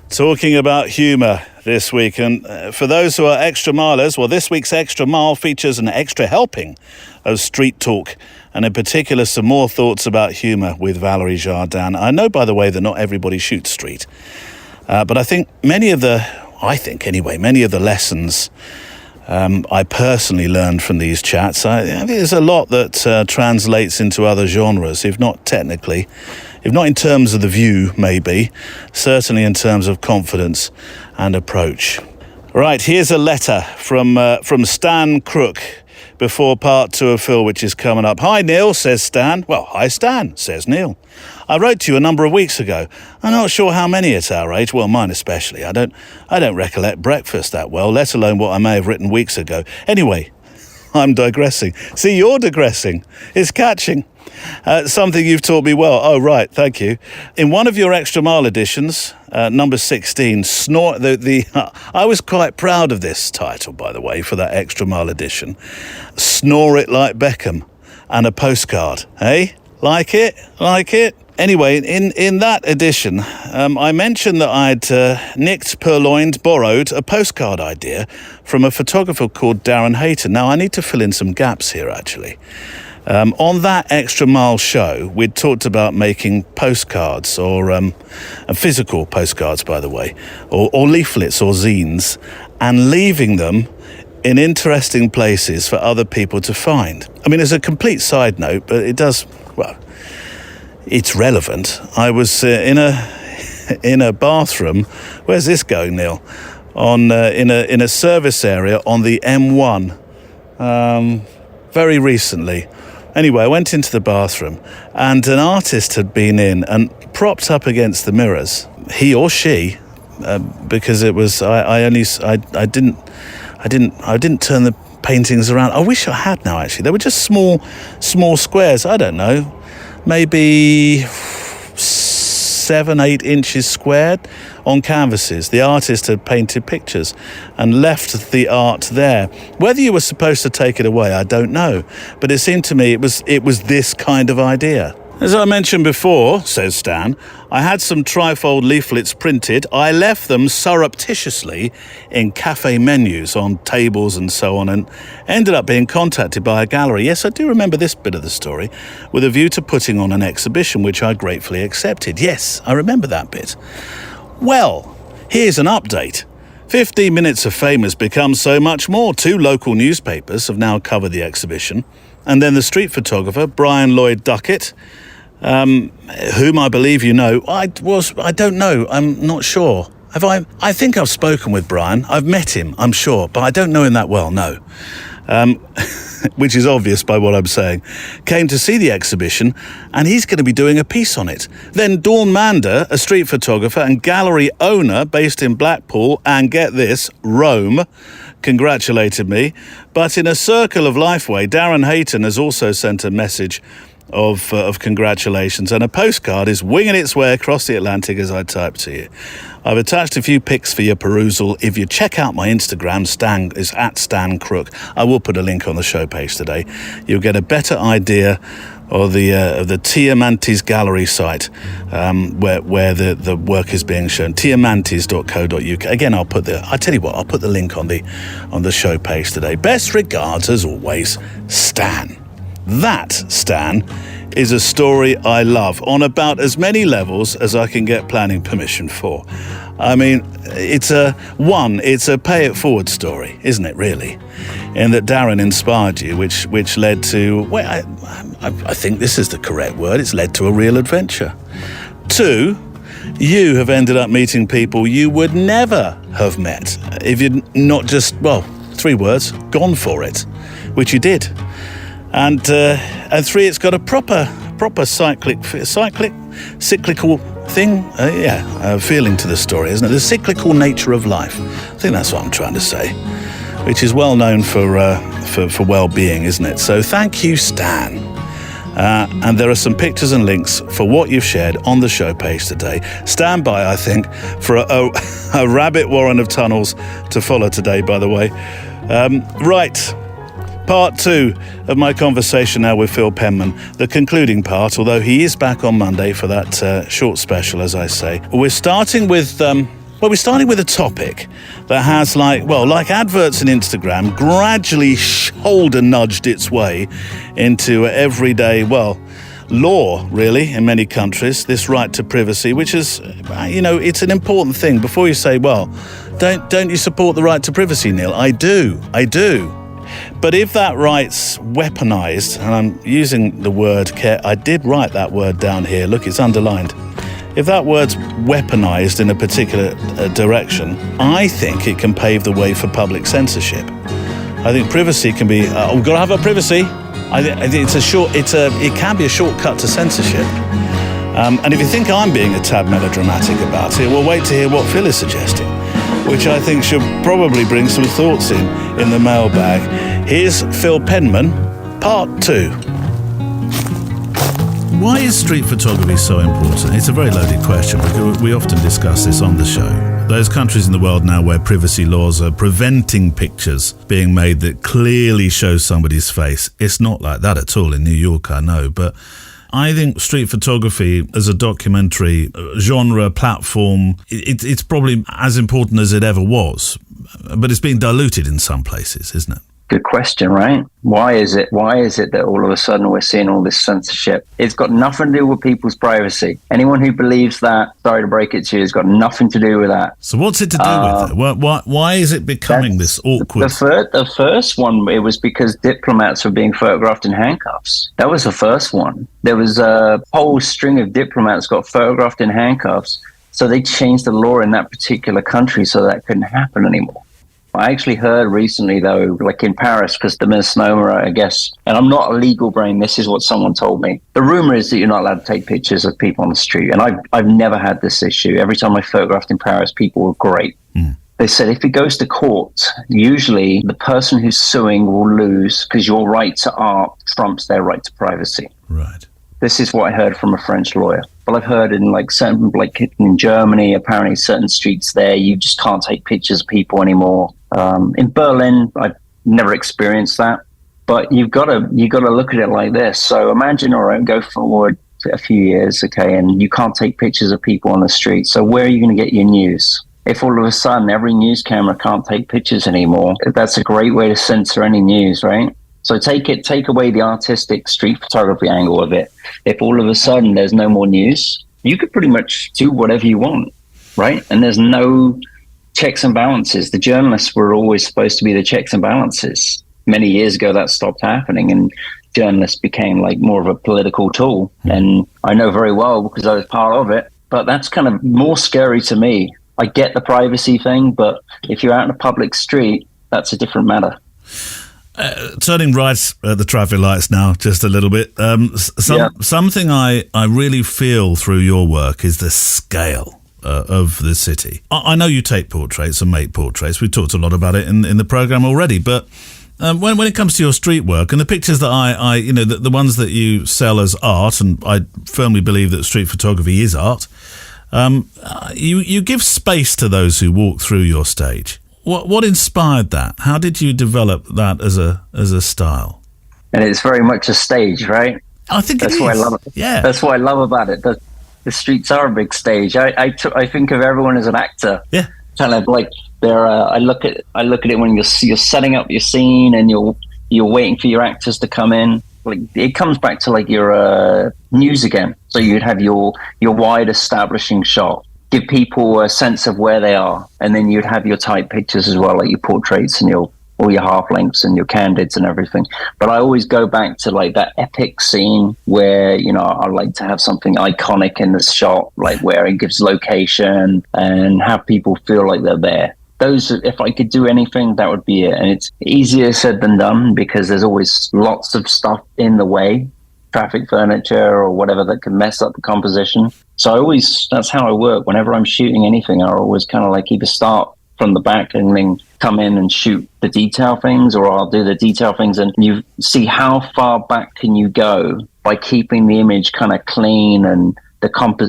talking about humour this week. And for those who are extra milers, well, this week's Extra Mile features an extra helping of street talk, and in particular some more thoughts about humour with Valerie Jardin. I know, by the way, that not everybody shoots street, but I think many of the lessons I personally learned from these chats, I think there's a lot that translates into other genres, if not technically, if not in terms of the view, maybe, certainly in terms of confidence and approach. Right, here's a letter from Stan Crook before part 2 of Phil, which is coming up. Hi, Neil, says Stan. Well, hi, Stan, says Neil. I wrote to you a number of weeks ago. I'm not sure how many at our age, well, mine especially. I don't recollect breakfast that well, let alone what I may have written weeks ago. Anyway, I'm digressing. See, you're digressing. It's catching. Something you've taught me well. Oh, right, thank you. In one of your Extra Mile editions, number 16, I was quite proud of this title, by the way, for that Extra Mile edition. Snore It Like Beckham and a postcard. Hey? Like it? Like it? Anyway, in that edition, I mentioned that I'd borrowed a postcard idea from a photographer called Darren Hayton. Now, I need to fill in some gaps here, actually. On that Extra Mile show, we'd talked about making postcards, or physical postcards, by the way, or leaflets or zines, and leaving them in interesting places for other people to find. I mean, as a complete side note, but it does, well, it's relevant. I was in a bathroom. Where's this going, Neil? In a service area on the M1 very recently. Anyway, I went into the bathroom and an artist had been in and propped up against the mirrors. He or she, because it was I didn't turn the paintings around. I wish I had now. Actually, they were just small squares. I don't know, maybe 7-8 inches squared on canvases. The artist had painted pictures and left the art there. Whether you were supposed to take it away, I don't know, but it seemed to me it was this kind of idea. As I mentioned before, says Stan, I had some trifold leaflets printed. I left them surreptitiously in cafe menus on tables and so on, and ended up being contacted by a gallery. Yes, I do remember this bit of the story, with a view to putting on an exhibition, which I gratefully accepted. Yes, I remember that bit. Well, here's an update. 15 Minutes of Fame has become so much more. 2 local newspapers have now covered the exhibition, and then the street photographer, Brian Lloyd Duckett, whom I believe you know. I don't know, I'm not sure. I think I've spoken with Brian. I've met him, I'm sure, but I don't know him that well, no. Which is obvious by what I'm saying. Came to see the exhibition, and he's going to be doing a piece on it. Then Dawn Mander, a street photographer and gallery owner based in Blackpool, and get this, Rome, congratulated me. But in a circle of life way, Darren Hayton has also sent a message of congratulations, and a postcard is winging its way across the Atlantic as I type to you. I've attached a few pics for your perusal. If you check out my Instagram, Stan is at Stan Crook. I will put a link on the show page today. You'll get a better idea of the Tiamantes Gallery site, where the work is being shown. Tiamantes.co.uk. Again, I'll put the link on the show page today. Best regards as always, Stan. That, Stan, is a story I love on about as many levels as I can get planning permission for. I mean, it's a pay it forward story, isn't it, really? In that Darren inspired you, which led to, well, I think this is the correct word, it's led to a real adventure. 2, you have ended up meeting people you would never have met if you'd not just, 3 words, gone for it, which you did. And 3, it's got a proper cyclical feeling to the story, isn't it? The cyclical nature of life. I think that's what I'm trying to say, which is well known for well-being, isn't it? So thank you, Stan. And there are some pictures and links for what you've shared on the show page today. Stand by, I think, for a rabbit warren of tunnels to follow today, by the way. Right. Part 2 of my conversation now with Phil Penman, the concluding part, although he is back on Monday for that short special, as I say. We're starting with a topic that has, like adverts in Instagram, gradually shoulder nudged its way into everyday, law, really, in many countries, this right to privacy, which is, it's an important thing. Before you say, don't you support the right to privacy, Neil? I do. But if that right's weaponized, and I'm using the word care, I did write that word down here, look, it's underlined. If that word's weaponized in a particular direction, I think it can pave the way for public censorship. I think privacy can be, we've got to have our privacy. I think it can be a shortcut to censorship. And if you think I'm being a tad melodramatic about it, well, wait to hear what Phil is suggesting, which I think should probably bring some thoughts in the mailbag. Here's Phil Penman, part 2. Why is street photography so important? It's a very loaded question because we often discuss this on the show. Those countries in the world now where privacy laws are preventing pictures being made that clearly show somebody's face. It's not like that at all in New York, I know, but I think street photography as a documentary genre platform, it's probably as important as it ever was, but it's being diluted in some places, isn't it? Good question, right? Why is it that all of a sudden we're seeing all this censorship? It's got nothing to do with people's privacy. Anyone who believes that, sorry to break it to you, has got nothing to do with that. So what's it to do with it? Why is it becoming this awkward? The first one, it was because diplomats were being photographed in handcuffs. That was the first one. There was a whole string of diplomats got photographed in handcuffs. So they changed the law in that particular country so that couldn't happen anymore. I actually heard recently, though, like in Paris, because the misnomer, I guess, and I'm not a legal brain, this is what someone told me. The rumor is that you're not allowed to take pictures of people on the street. And I've never had this issue. Every time I photographed in Paris, people were great. They said if it goes to court, usually the person who's suing will lose because your right to art trumps their right to privacy. Right. This is what I heard from a French lawyer. But I've heard in Germany, apparently certain streets there, you just can't take pictures of people anymore. In Berlin, I've never experienced that. But you've got to look at it like this. So imagine, all right, go forward a few years, okay, and you can't take pictures of people on the street. So where are you going to get your news? If all of a sudden every news camera can't take pictures anymore, that's a great way to censor any news, right? So take away the artistic street photography angle of it. If all of a sudden there's no more news, you could pretty much do whatever you want, right? And there's no checks and balances. The journalists were always supposed to be the checks and balances. Many years ago, that stopped happening, and journalists became like more of a political tool. And I know very well because I was part of it, but that's kind of more scary to me. I get the privacy thing, but if you're out in a public street, that's a different matter. Turning right at the traffic lights now, just a little bit. Something I really feel through your work is the scale of the city. I know you take portraits and make portraits. We've talked a lot about it in the program already, but when it comes to your street work and the pictures that I the ones that you sell as art, and I firmly believe that street photography is art, you give space to those who walk through your stage. What inspired that? How did you develop that as a style? And it's very much a stage, right? I think that's what I love. Yeah, that's what I love about it. The streets are a big stage. I think of everyone as an actor. Yeah, kind of like they're. I look at it when you're setting up your scene and you're waiting for your actors to come in. Like it comes back to like your news again. So you'd have your wide establishing shot. Give people a sense of where they are, and then you'd have your tight pictures as well, like your portraits and all your half lengths and your candids and everything. But I always go back to like that epic scene where I like to have something iconic in the shot, like where it gives location and have people feel like they're there. Those, if I could do anything, that would be it. And it's easier said than done because there's always lots of stuff in the way. traffic furniture or whatever that can mess up the composition. So that's how I work. Whenever I'm shooting anything, I always kind of like either start from the back and then come in and shoot the detail things, or I'll do the detail things, and you see how far back can you go by keeping the image kind of clean and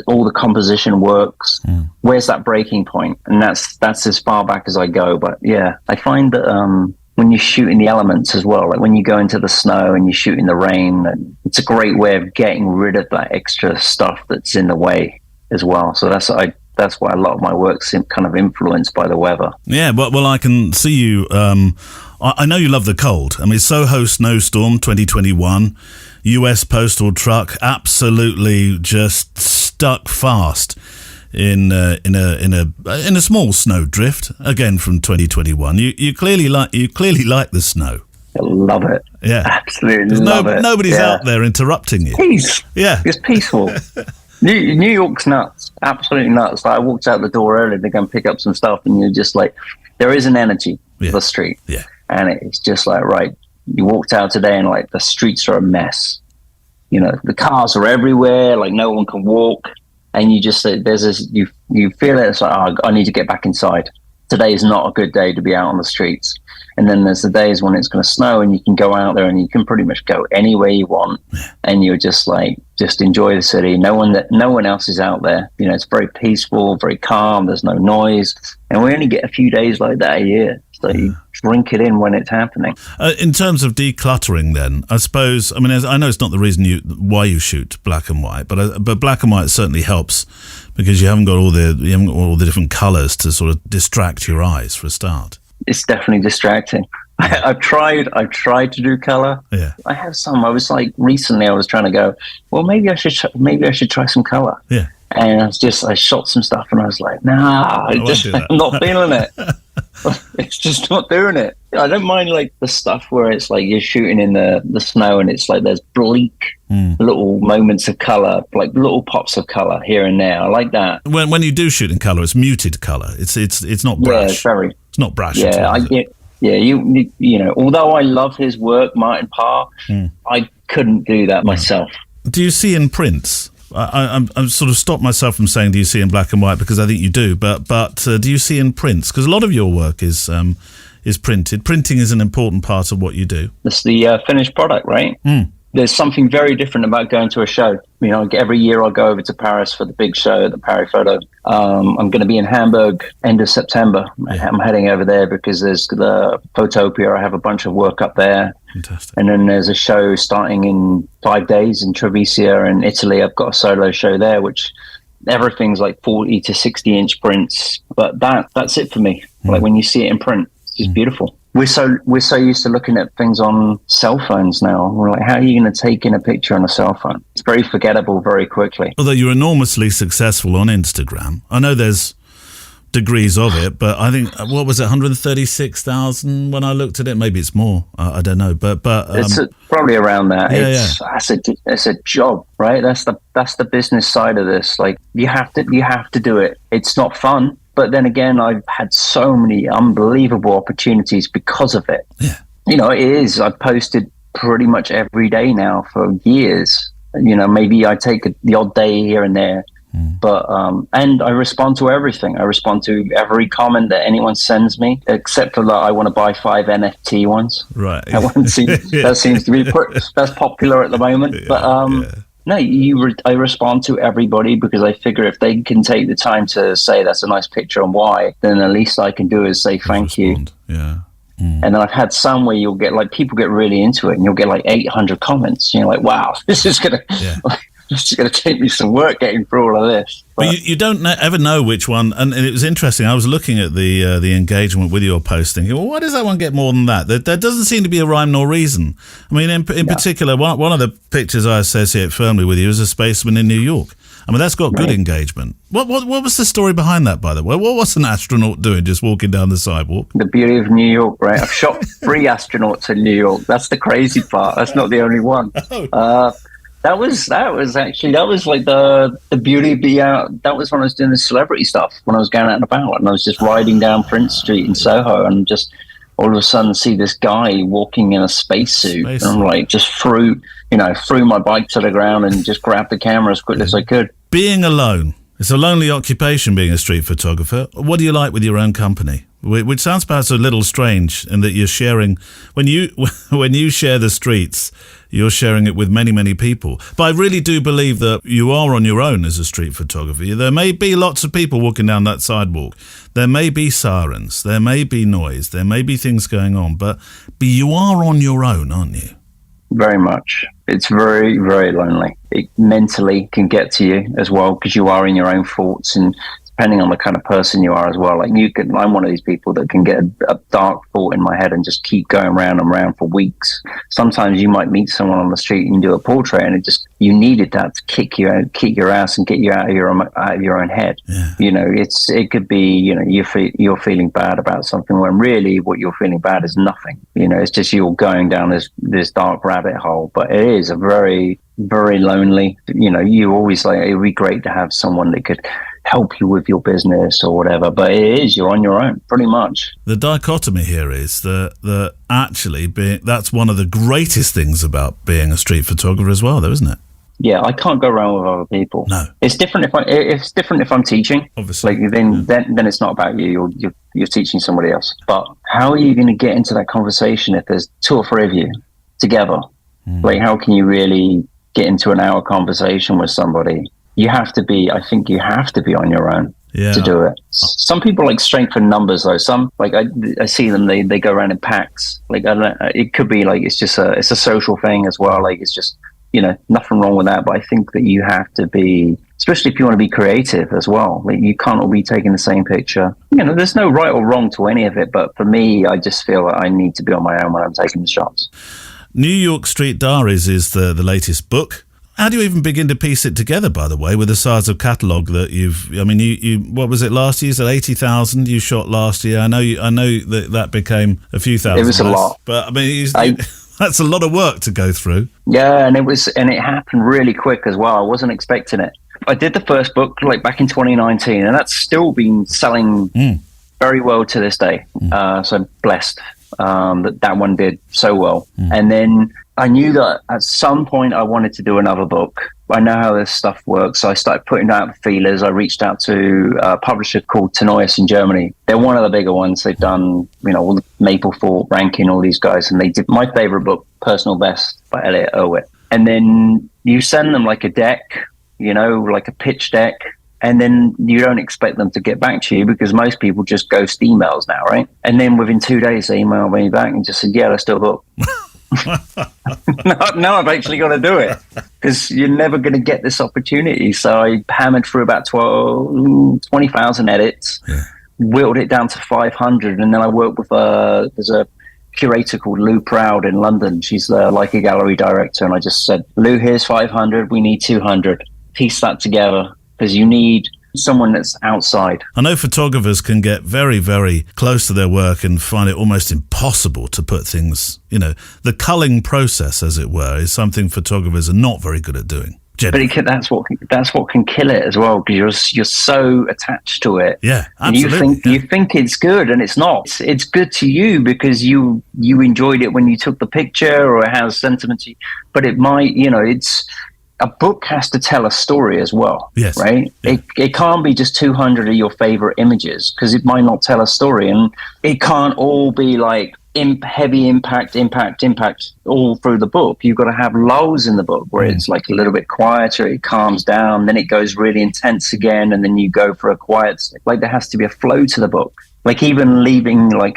all the composition works. Where's that breaking point? And that's as far back as I go. But yeah, I find that when you shoot in the elements as well, like when you go into the snow and you shoot in the rain, and it's a great way of getting rid of that extra stuff that's in the way as well. So that's why a lot of my work's kind of influenced by the weather. Yeah, well, I can see you. I know you love the cold. I mean, Soho snowstorm 2021, US postal truck, absolutely just stuck fast in a small snow drift again from 2021. You clearly like the snow. I love it. Yeah, absolutely love it. Nobody's out there interrupting you. Peace. Yeah, it's peaceful. New York's nuts, absolutely nuts. Like, I walked out the door early to go and pick up some stuff, and you're just like, there is an energy to the street. Yeah, and it's just like, right, you walked out today and like the streets are a mess. You know, the cars are everywhere, like no one can walk. And you just say, you feel it. It's like, oh, I need to get back inside. Today is not a good day to be out on the streets. And then there's the days when it's going to snow and you can go out there and you can pretty much go anywhere you want. And you're just like, just enjoy the city. No one else is out there. You know, it's very peaceful, very calm. There's no noise. And we only get a few days like that a year. So you drink it in when it's happening. In terms of decluttering, then, I suppose, I mean, I know it's not the reason why you shoot black and white, but black and white certainly helps because you haven't got all the different colours to sort of distract your eyes for a start. It's definitely distracting. I've tried to do colour. Yeah, I have some. I was like, recently I was trying to go, well, maybe I should try some colour. Yeah. And I shot some stuff and I was like, nah, I'm not feeling it. It's just not doing it. I don't mind like the stuff where it's like you're shooting in the snow and it's like there's bleak little moments of colour, like little pops of colour here and there. I like that. When you do shoot in colour, it's muted colour. It's not brash. Yeah, it's not brash. Yeah, you know, although I love his work, Martin Parr, I couldn't do that myself. Do you see in prints? I'm sort of stopped myself from saying do you see in black and white because I think you do, but do you see in prints? Because a lot of your work is printed. Printing is an important part of what you do. It's the finished product, right? There's something very different about going to a show. You know, every year I go over to Paris for the big show, the Paris Photo. I'm going to be in Hamburg end of September. Yeah. I'm heading over there because there's the Photopia. I have a bunch of work up there. Fantastic. And then there's a show starting in 5 days in Treviso in Italy. I've got a solo show there, which everything's like 40 to 60 inch prints. But that's it for me. Like when you see it in print, it's just beautiful. We're so used to looking at things on cell phones now. We're like, how are you going to take in a picture on a cell phone? It's very forgettable very quickly. Although you're enormously successful on Instagram. I know there's degrees of it, but I think, what was it, 136,000 when I looked at it? Maybe it's more. I don't know. But it's probably around that. Yeah, it's a job, right? That's the business side of this. Like you have to do it. It's not fun. But then again, I've had so many unbelievable opportunities because of it. Yeah. You know, it is. I've posted pretty much every day now for years. You know, maybe I take the odd day here and there. But and I respond to everything. I respond to every comment that anyone sends me, except for that I want to buy 5 NFT ones. Right. That seems to be that's popular at the moment. Yeah, but no, I respond to everybody because I figure if they can take the time to say that's a nice picture and why, then the least I can do is say thank you. Yeah. And then I've had some where you'll get like people get really into it and you'll get like 800 comments. You're like, wow, this is gonna take me some work getting through all of this. But you don't ever know which one. And it was interesting. I was looking at the engagement with your post thinking, well, why does that one get more than that? There doesn't seem to be a rhyme nor reason. I mean, in particular, one of the pictures I associate firmly with you is a spaceman in New York. I mean, that's got good engagement. What was the story behind that, by the way? What was an astronaut doing just walking down the sidewalk? The beauty of New York, right? I've shot 3 astronauts in New York. That's the crazy part. That's not the only one. That was like the beauty of being out. That was when I was doing the celebrity stuff, when I was going out and about, and I was just riding down Prince Street in Soho and just all of a sudden see this guy walking in a spacesuit. And I'm like, just threw my bike to the ground and just grabbed the camera as quickly as I could. Being alone. It's a lonely occupation being a street photographer. What do you like with your own company? Which sounds perhaps a little strange in that you're sharing, when you share the streets, you're sharing it with many, many people. But I really do believe that you are on your own as a street photographer. There may be lots of people walking down that sidewalk. There may be sirens. There may be noise. There may be things going on. But you are on your own, aren't you? Very much. It's very, very lonely. It mentally can get to you as well because you are in your own thoughts, and depending on the kind of person you are as well. Like I'm one of these people that can get a dark thought in my head and just keep going round and round for weeks. Sometimes you might meet someone on the street and do a portrait, and you needed that to kick your ass and get you out of your own head. Yeah. It could be you're feeling bad about something when really what you're feeling bad is nothing. It's just you're going down this dark rabbit hole. But it is a very, very lonely. You always like it would be great to have someone that could help you with your business or whatever, but you're on your own pretty much. The dichotomy here is that actually that's one of the greatest things about being a street photographer as well, though, isn't it? Yeah, I can't go around with other people. No, it's different if I'm teaching. Obviously, like then it's not about you. You're teaching somebody else. But how are you going to get into that conversation if there's 2 or 3 of you together? Like, how can you really get into an hour conversation with somebody? I think you have to be on your own to do it. Some people like strength in numbers though. Some, like I see them, they go around in packs. Like, I don't know, it could be like, it's a social thing as well. Like, it's just, nothing wrong with that. But I think that you have to be, especially if you want to be creative as well. Like, you can't all be taking the same picture. There's no right or wrong to any of it. But for me, I just feel that I need to be on my own when I'm taking the shots. New York Street Diaries is the latest book. How do you even begin to piece it together, by the way, with the size of catalogue that you what was it last year? You said 80,000 you shot last year. I know that became a few thousand. It was a lot. But I mean, that's a lot of work to go through. Yeah, and it happened really quick as well. I wasn't expecting it. I did the first book like back in 2019, and that's still been selling very well to this day. So I'm blessed that one did so well. And then I knew that at some point I wanted to do another book. I know how this stuff works. So I started putting out the feelers. I reached out to a publisher called Tenois in Germany. They're one of the bigger ones. They've done, all the Maplethorpe, Rankin, all these guys. And they did my favorite book, Personal Best by Elliot Erwitt. And then you send them like a deck, like a pitch deck. And then you don't expect them to get back to you because most people just ghost emails now, right? And then within 2 days, they emailed me back and just said, yeah, let's do a book. Now I've actually got to do it because you're never going to get this opportunity. So I hammered through about 20,000 edits, whittled it down to 500. And then I worked with there's a curator called Lou Proud in London. She's the Leica gallery director. And I just said, Lou, here's 500. We need 200. Piece that together because you need someone that's outside. I know photographers can get very, very close to their work and find it almost impossible to put things, the culling process, as it were, is something photographers are not very good at doing. Generally. But that's what can kill it as well, because you're so attached to it. Yeah, absolutely. You think it's good, and it's not. It's good to you because you enjoyed it when you took the picture, or it has sentiment to you. But it might, it's. A book has to tell a story as well, yes. Right? Yeah. It can't be just 200 of your favorite images because it might not tell a story, and it can't all be like heavy impact all through the book. You've got to have lulls in the book where it's like a little bit quieter, it calms down, then it goes really intense again, and then you go for a quiet. Like there has to be a flow to the book. Like even leaving like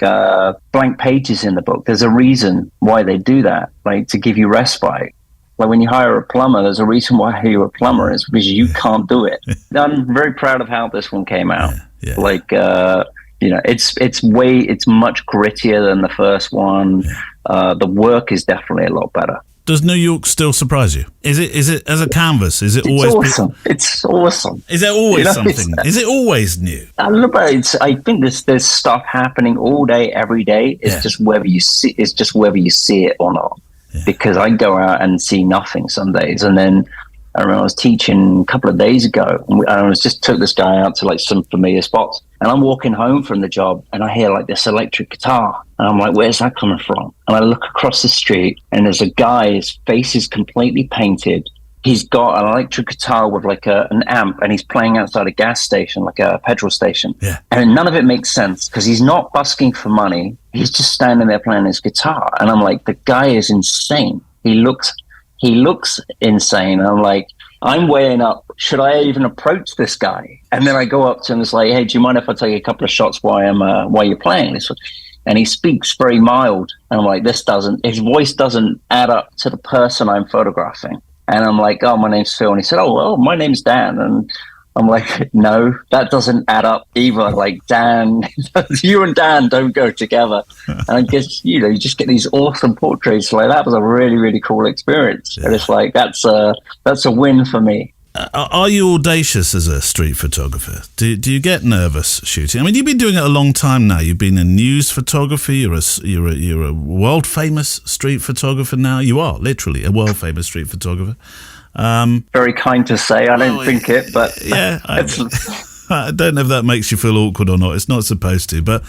blank pages in the book, there's a reason why they do that, like to give you respite. Like when you hire a plumber, there's a reason why you're a plumber. It's because you can't do it. I'm very proud of how this one came out. Yeah. Like, it's much grittier than the first one. Yeah. The work is definitely a lot better. Does New York still surprise you? Is it as a canvas? Is it always awesome? It's awesome. Is there always something? Is it always new? I don't know, but I think there's stuff happening all day, every day. It's just whether you see. It's just whether you see it or not. Because I go out and see nothing some days. And then I remember I was teaching a couple of days ago, and I just took this guy out to like some familiar spots. And I'm walking home from the job and I hear like this electric guitar. And I'm like, where's that coming from? And I look across the street and there's a guy, his face is completely painted. He's got an electric guitar with like an amp, and he's playing outside a gas station, like a petrol station. Yeah. And none of it makes sense because he's not busking for money. He's just standing there playing his guitar. And I'm like, the guy is insane. He looks insane. And I'm like, I'm weighing up, should I even approach this guy? And then I go up to him and it's like, hey, do you mind if I take a couple of shots while you're playing this? And he speaks very mild. And I'm like, his voice doesn't add up to the person I'm photographing. And I'm like, oh, my name's Phil. And he said, oh, well, my name's Dan. And I'm like, no, that doesn't add up either. Like, Dan, you and Dan don't go together. And I guess, you just get these awesome portraits. Like, that was a really, really cool experience. Yeah. And it's like, that's a win for me. Are you audacious as a street photographer? Do you get nervous shooting? I mean, you've been doing it a long time now. You've been in news photography. You're a world famous street photographer now. You are literally a world famous street photographer. Very kind to say. I don't think it, but yeah, I don't know if that makes you feel awkward or not. It's not supposed to. But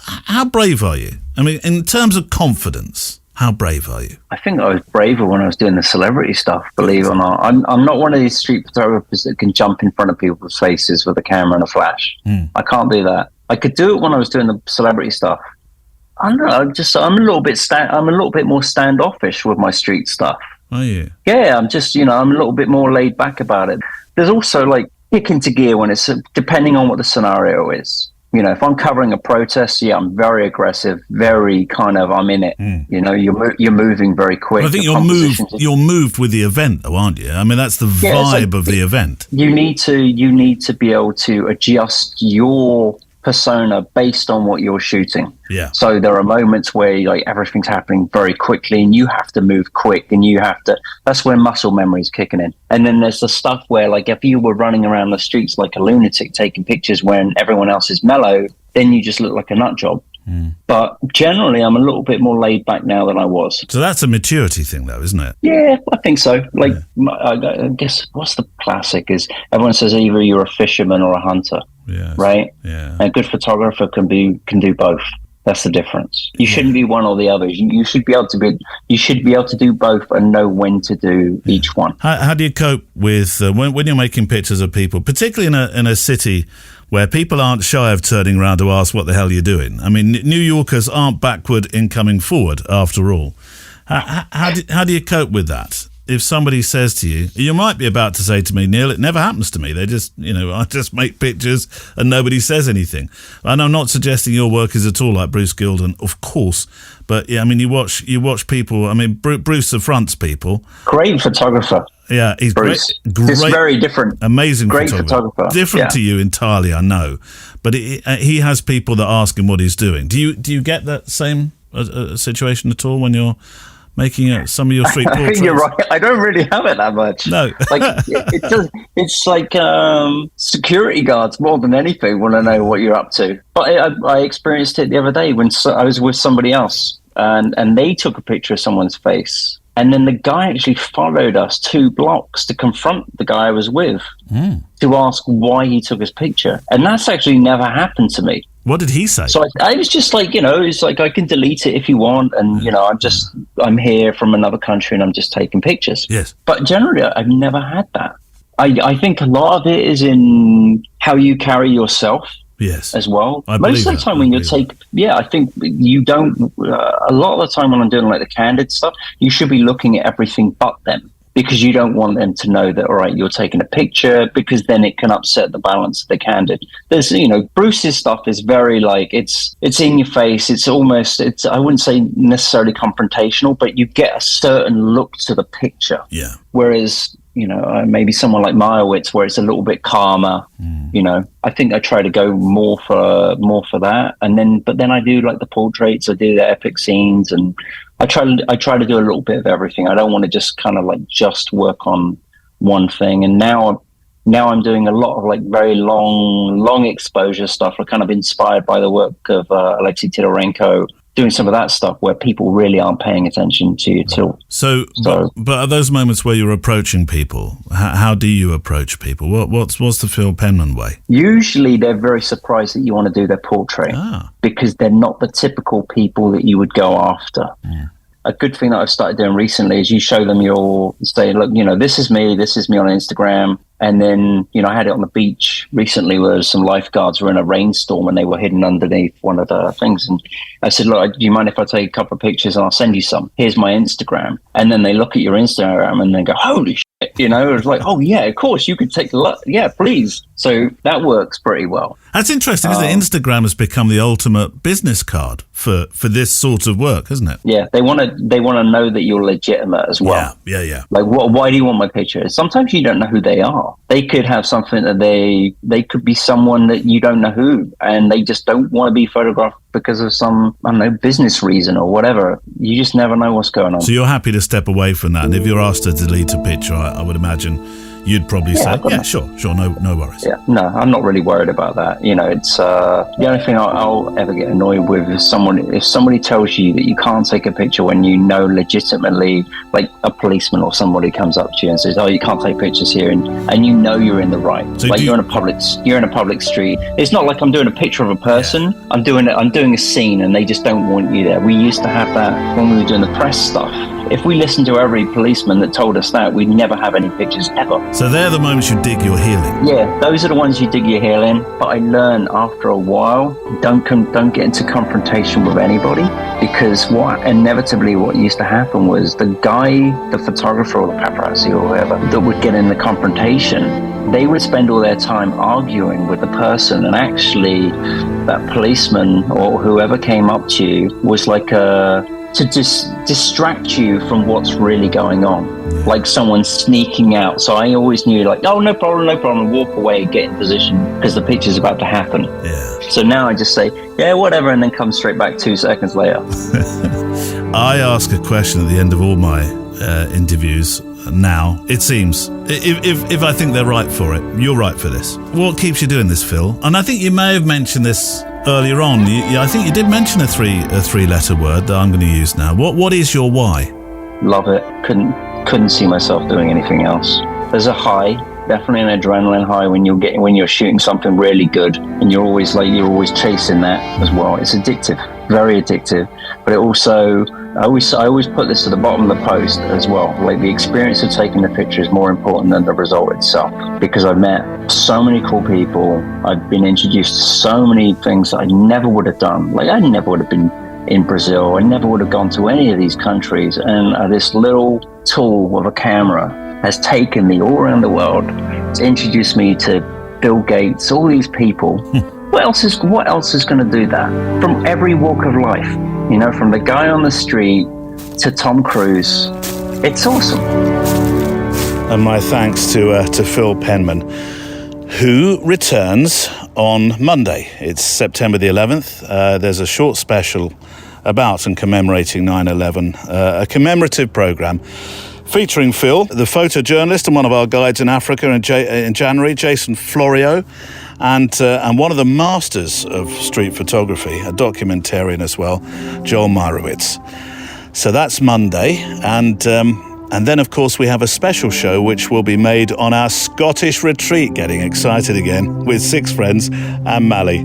how brave are you? I mean, in terms of confidence. How brave are you? I think I was braver when I was doing the celebrity stuff, believe it or not. I'm not one of these street photographers that can jump in front of people's faces with a camera and a flash. I can't do that. I could do it when I was doing the celebrity stuff. I don't know. I'm a little bit more standoffish with my street stuff. Are you? Yeah, I'm just, I'm a little bit more laid back about it. There's also like kick into gear when it's depending on what the scenario is. If I'm covering a protest, I'm very aggressive, very kind of, I'm in it. You're moving very quick. Well, I think you're moved with the event, though, aren't you? I mean, that's the vibe of the event. You need to be able to adjust your persona based on what you're shooting. Yeah. So there are moments where like everything's happening very quickly and you have to move quick and that's where muscle memory is kicking in. And then there's the stuff where like if you were running around the streets like a lunatic taking pictures when everyone else is mellow, then you just look like a nut job. But generally I'm a little bit more laid back now than I was. So that's a maturity thing though, isn't it? Yeah, I think so. Like I guess what's the classic is everyone says either you're a fisherman or a hunter. Yeah. Right? Yeah. A good photographer can do both. That's the difference. You shouldn't be one or the other. You should be able to do both and know when to do each one. How do you cope with when you're making pictures of people, particularly in a city where people aren't shy of turning around to ask what the hell you're doing? I mean, New Yorkers aren't backward in coming forward, after all. How do you cope with that? If somebody says to you, you might be about to say to me, Neil, it never happens to me. They just, I just make pictures and nobody says anything. And I'm not suggesting your work is at all like Bruce Gilden, of course. But yeah, I mean, you watch people. I mean, Bruce affronts people. Great photographer. Yeah, he's Bruce. Great. It's very different. Amazing great photographer. Different to you entirely, I know. But he has people that ask him what he's doing. Do you get that same situation at all when you're making some of your street portraits? You're right. I don't really have it that much. No. It's like security guards more than anything want to know what you're up to. But I experienced it the other day when I was with somebody else and they took a picture of someone's face. And then the guy actually followed us 2 blocks to confront the guy I was with to ask why he took his picture. And that's actually never happened to me. What did he say? So I was just like, it's like, I can delete it if you want. And, I'm here from another country and I'm just taking pictures. Yes. But generally, I've never had that. I think a lot of it is in how you carry yourself. Yes. As well. Most of the time when you I think you don't, a lot of the time when I'm doing like the candid stuff, you should be looking at everything but them. Because you don't want them to know that, all right, you're taking a picture, because then it can upset the balance of the candid. There's, Bruce's stuff is very like, it's in your face. It's almost, I wouldn't say necessarily confrontational, but you get a certain look to the picture. Yeah. Whereas, maybe someone like Meyerowitz, where it's a little bit calmer, I think I try to go more for that. But then I do like the portraits, I do the epic scenes, and I try to do a little bit of everything. I don't want to just kind of like just work on one thing. And now I'm doing a lot of like very long exposure stuff. I'm kind of inspired by the work of Alexei Tidorenko doing some of that stuff where people really aren't paying attention to you at all. So but are those moments where you're approaching people, how do you approach people? What's the Phil Penman way? Usually they're very surprised that you want to do their portrait because they're not the typical people that you would go after. Yeah. A good thing that I've started doing recently is you show them say, look, this is me on Instagram. And then, I had it on the beach recently where some lifeguards were in a rainstorm and they were hidden underneath one of the things. And I said, look, do you mind if I take a couple of pictures and I'll send you some? Here's my Instagram. And then they look at your Instagram and then go, holy shit, it's like, oh yeah, of course you could take a look. Yeah, please. So that works pretty well. That's interesting, isn't it? Instagram has become the ultimate business card for this sort of work, hasn't it? Yeah, they want to know that you're legitimate as well. Yeah. Like, why do you want my picture? Sometimes you don't know who they are. They could have something that they could be someone that you don't know who, and they just don't want to be photographed because of some, I don't know, business reason or whatever. You just never know what's going on. So you're happy to step away from that, and if you're asked to delete a picture, I would imagine you'd probably say, yeah, sure, no worries. Yeah, no, I'm not really worried about that. It's the only thing I'll ever get annoyed with is if somebody tells you that you can't take a picture when you know legitimately, like a policeman or somebody comes up to you and says, oh, you can't take pictures here, and you're in the right. So like you're in a public street. It's not like I'm doing a picture of a person. Yeah. I'm doing a scene, and they just don't want you there. We used to have that when we were doing the press stuff. If we listened to every policeman that told us that, we'd never have any pictures ever. So they're the moments you dig your heel in. Yeah, those are the ones you dig your heel in. But I learned after a while, don't get into confrontation with anybody, because what used to happen was the photographer or the paparazzi or whoever that would get in the confrontation, they would spend all their time arguing with the person, and actually that policeman or whoever came up to you was like to distract you from what's really going on, like someone sneaking out. So I always knew, like, oh, no problem, walk away, get in position, because the picture's about to happen. Yeah. So now I just say, yeah, whatever, and then come straight back 2 seconds later. I ask a question at the end of all my interviews now, it seems, if I think they're right for it. You're right for this. What keeps you doing this, Phil? And I think you may have mentioned this earlier on. I think you did mention a three-letter word that I'm going to use now. What is your why? Love it. Couldn't see myself doing anything else. There's a high, definitely an adrenaline high when you're shooting something really good, and you're always chasing that as well. It's addictive, very addictive. But it also, I always put this at the bottom of the post as well. Like, the experience of taking the picture is more important than the result itself, because I've met so many cool people. I've been introduced to so many things that I never would have done. Like, I never would have been in Brazil. I never would have gone to any of these countries. And this little tool of a camera has taken me all around the world. It's introduced me to Bill Gates, all these people. What else is going to do that? From every walk of life, from the guy on the street to Tom Cruise. It's awesome. And my thanks to Phil Penman, who returns on Monday. It's September the 11th. There's a short special about and commemorating 9/11, a commemorative programme featuring Phil, the photojournalist and one of our guides in Africa in January, Jason Florio, and one of the masters of street photography, a documentarian as well, Joel Meyerowitz. So that's Monday, and then of course we have a special show which will be made on our Scottish retreat. Getting excited again, with 6 friends and Mally.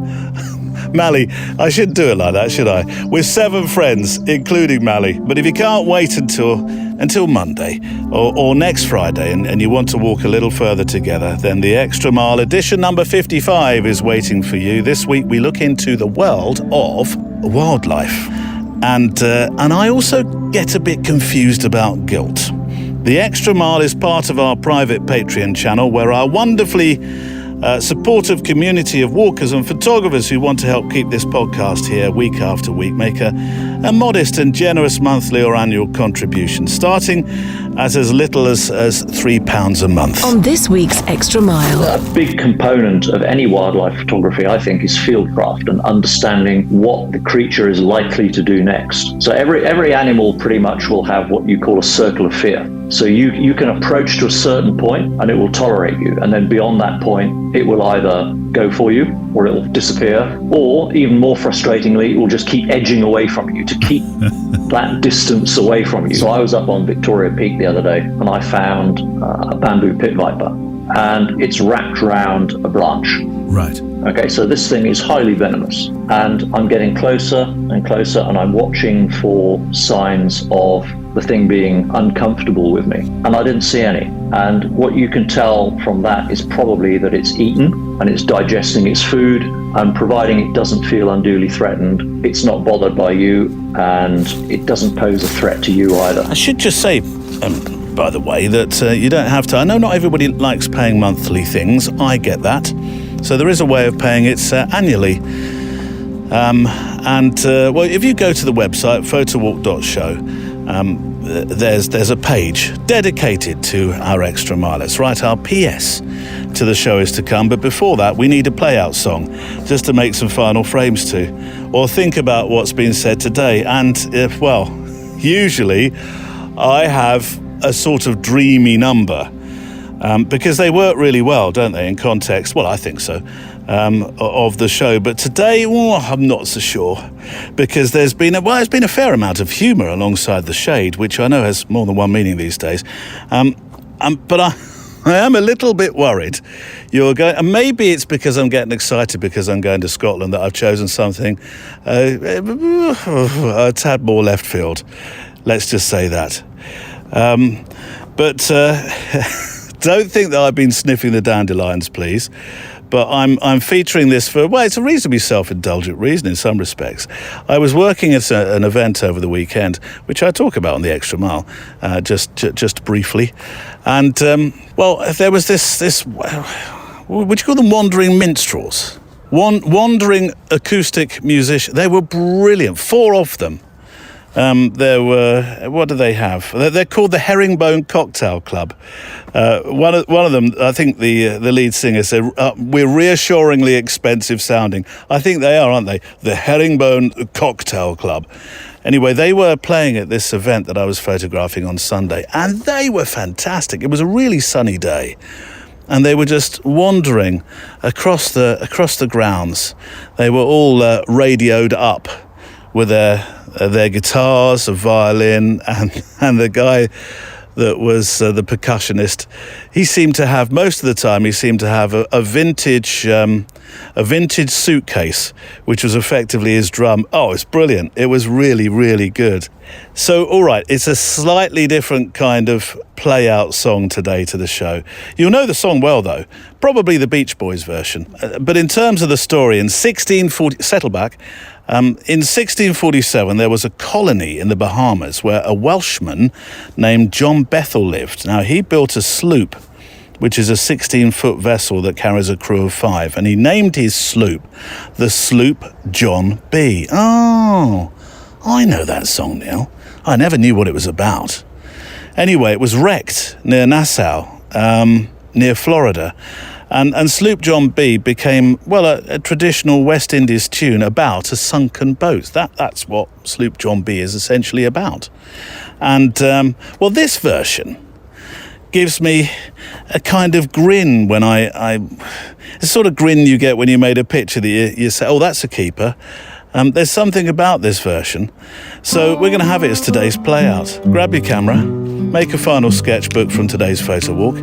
Mally, I shouldn't do it like that, should I? With 7 friends, including Mally. But if you can't wait until Monday or next Friday and you want to walk a little further together, then the Extra Mile edition number 55 is waiting for you. This week we look into the world of wildlife. And I also get a bit confused about guilt. The Extra Mile is part of our private Patreon channel, where our wonderfully supportive community of walkers and photographers who want to help keep this podcast here week after week make a modest and generous monthly or annual contribution, starting as little as £3 a month. On this week's Extra Mile, a big component of any wildlife photography, I think, is fieldcraft and understanding what the creature is likely to do next. So every animal pretty much will have what you call a circle of fear. So you can approach to a certain point and it will tolerate you. And then beyond that point, it will either go for you or it will disappear. Or even more frustratingly, it will just keep edging away from you to keep that distance away from you. So I was up on Victoria Peak the other day and I found a bamboo pit viper, and it's wrapped around a branch. Right. Okay, so this thing is highly venomous, and I'm getting closer and closer, and I'm watching for signs of the thing being uncomfortable with me, and I didn't see any. And what you can tell from that is probably that it's eaten and it's digesting its food, and providing it doesn't feel unduly threatened, it's not bothered by you, and it doesn't pose a threat to you either. I should just say, by the way, that you don't have to. I know not everybody likes paying monthly things. I get that. So there is a way of paying it annually. Well, if you go to the website, photowalk.show, there's a page dedicated to our extra mile. It's right, our PS to the show is to come. But before that, we need a play-out song just to make some final frames to, or think about what's been said today. And, usually I have a sort of dreamy number. Because they work really well, don't they, in context? Well, I think so, of the show. But today, I'm not so sure, because there's been a fair amount of humour alongside the shade, which I know has more than one meaning these days. But I am a little bit worried. You're going, and maybe it's because I'm getting excited because I'm going to Scotland that I've chosen something a tad more left field. Let's just say that. Don't think that I've been sniffing the dandelions, please. But I'm featuring this for, it's a reasonably self-indulgent reason in some respects. I was working at an event over the weekend, which I talk about on the Extra Mile, just briefly. And, there was this, would you call them wandering minstrels? Wandering acoustic musicians. They were brilliant, 4 of them. There were, what do they have? They're called the Herringbone Cocktail Club. One of them, I think the lead singer said, we're reassuringly expensive sounding. I think they are, aren't they? The Herringbone Cocktail Club. Anyway, they were playing at this event that I was photographing on Sunday, and they were fantastic. It was a really sunny day, and they were just wandering across the grounds. They were all radioed up with their guitars, a violin, and the guy that was the percussionist, he seemed to have, most of the time, a vintage suitcase, which was effectively his drum. Oh, it's brilliant. It was really, really good. So, all right, it's a slightly different kind of play-out song today to the show. You'll know the song well, though, probably the Beach Boys version. But in terms of the story, in 1640, settle back, in 1647, there was a colony in the Bahamas where a Welshman named John Bethel lived. Now, he built a sloop, which is a 16-foot vessel that carries a crew of 5, and he named his sloop the sloop John B. Oh, I know that song, Neil. I never knew what it was about. Anyway, it was wrecked near Nassau, near Florida. And Sloop John B became, a traditional West Indies tune about a sunken boat. That's what Sloop John B is essentially about. And, this version gives me a kind of grin when the sort of grin you get when you made a picture that you say, oh, that's a keeper. There's something about this version. So we're going to have it as today's play out. Grab your camera, make a final sketchbook from today's photo walk.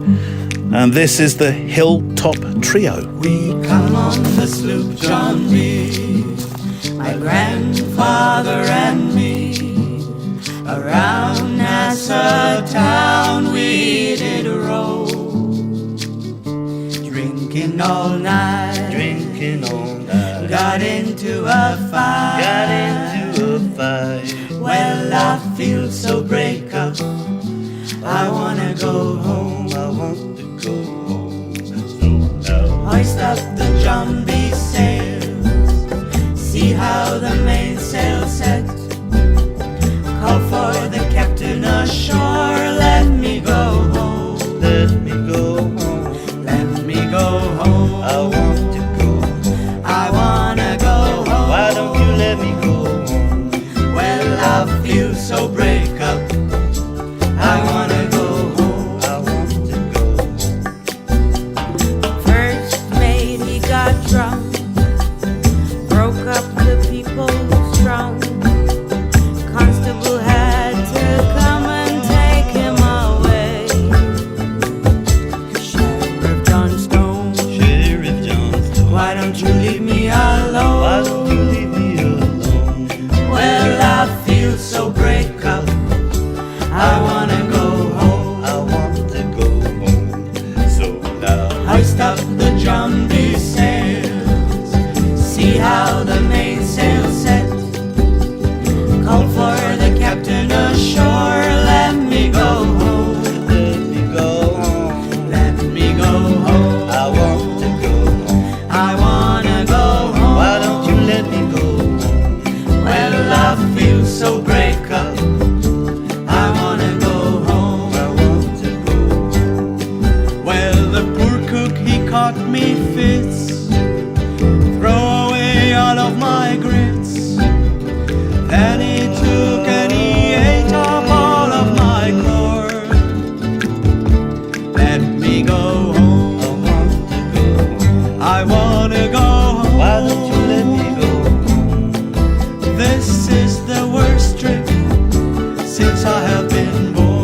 And this is the Hilltop Trio. We come on the sloop John B, my grandfather and me. Around Nassau town we did roll, drinking all night, got into a fight, Well, I feel so break up, I wanna go home. Hoist up the John B sails, see how the mainsail set. Call for the captain ashore, let me go home. Let me go home. Let me go home. I want to go home. I wanna go home. Why don't you let me go home? Well, I feel so break up, I wanna go home. John B. sails. See how the mainsail set. Call for the captain ashore. Let me go home. Let me go home. Let me go home. I want to go home. I wanna go home. Why don't you let me go home? Well, I feel so break up. I wanna go home. I want to go home. Well, the poor cook, he caught me fits. Throw away all of my grits. Then he took and he ate up all of my corn. Let me go home. I want to go home. I wanna go home. Why don't you let me go home? This is the worst trip since I have been born.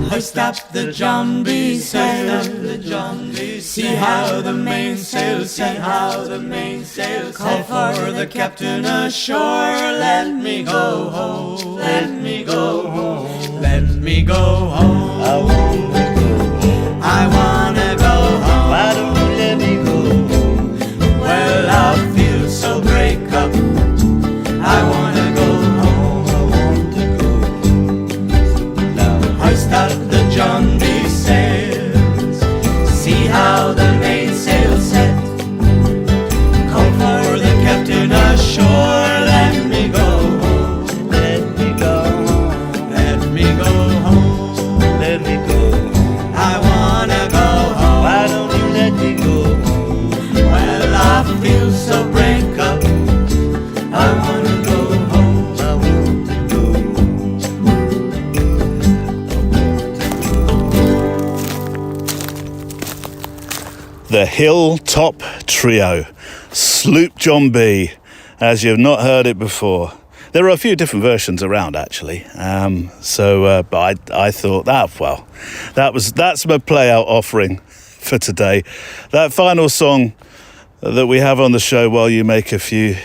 Hoist up the John B. sail. See how the mainsail set. How the mainsail set. Call for the captain ashore. Let me go home. Let me go home. Let me go home. I want to go home. I wanna go home. Why don't you let me go home? Well, I feel so break up. I wanna go home. I want to go home. Now Hoist up the John B. sails. See how the mainsail set. Call for the captain ashore. Let me go home. let me go home. Let me go home. Let me go home. I wanna go home. Why don't you let me go home? Well, I feel so break up. I wanna go home. I want to go home. The Hilltop Trio, Sloop John B, as you've not heard it before. There are a few different versions around, actually. But I thought that's my play-out offering for today. That final song that we have on the show while you make a few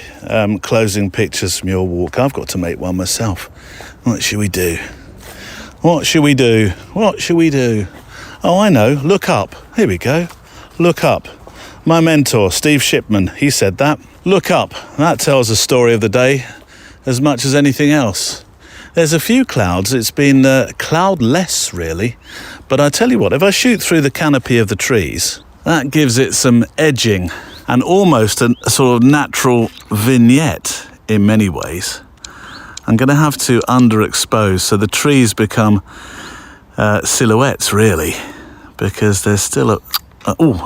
closing pictures from your walk. I've got to make one myself. What should we do? What should we do? What should we do? Oh, I know. Look up. Here we go. Look up. My mentor, Steve Shipman, he said that. Look up. That tells the story of the day as much as anything else. There's a few clouds. It's been cloudless, really. But I tell you what, if I shoot through the canopy of the trees, that gives it some edging and almost a sort of natural vignette in many ways. I'm going to have to underexpose so the trees become silhouettes, really, because there's still a...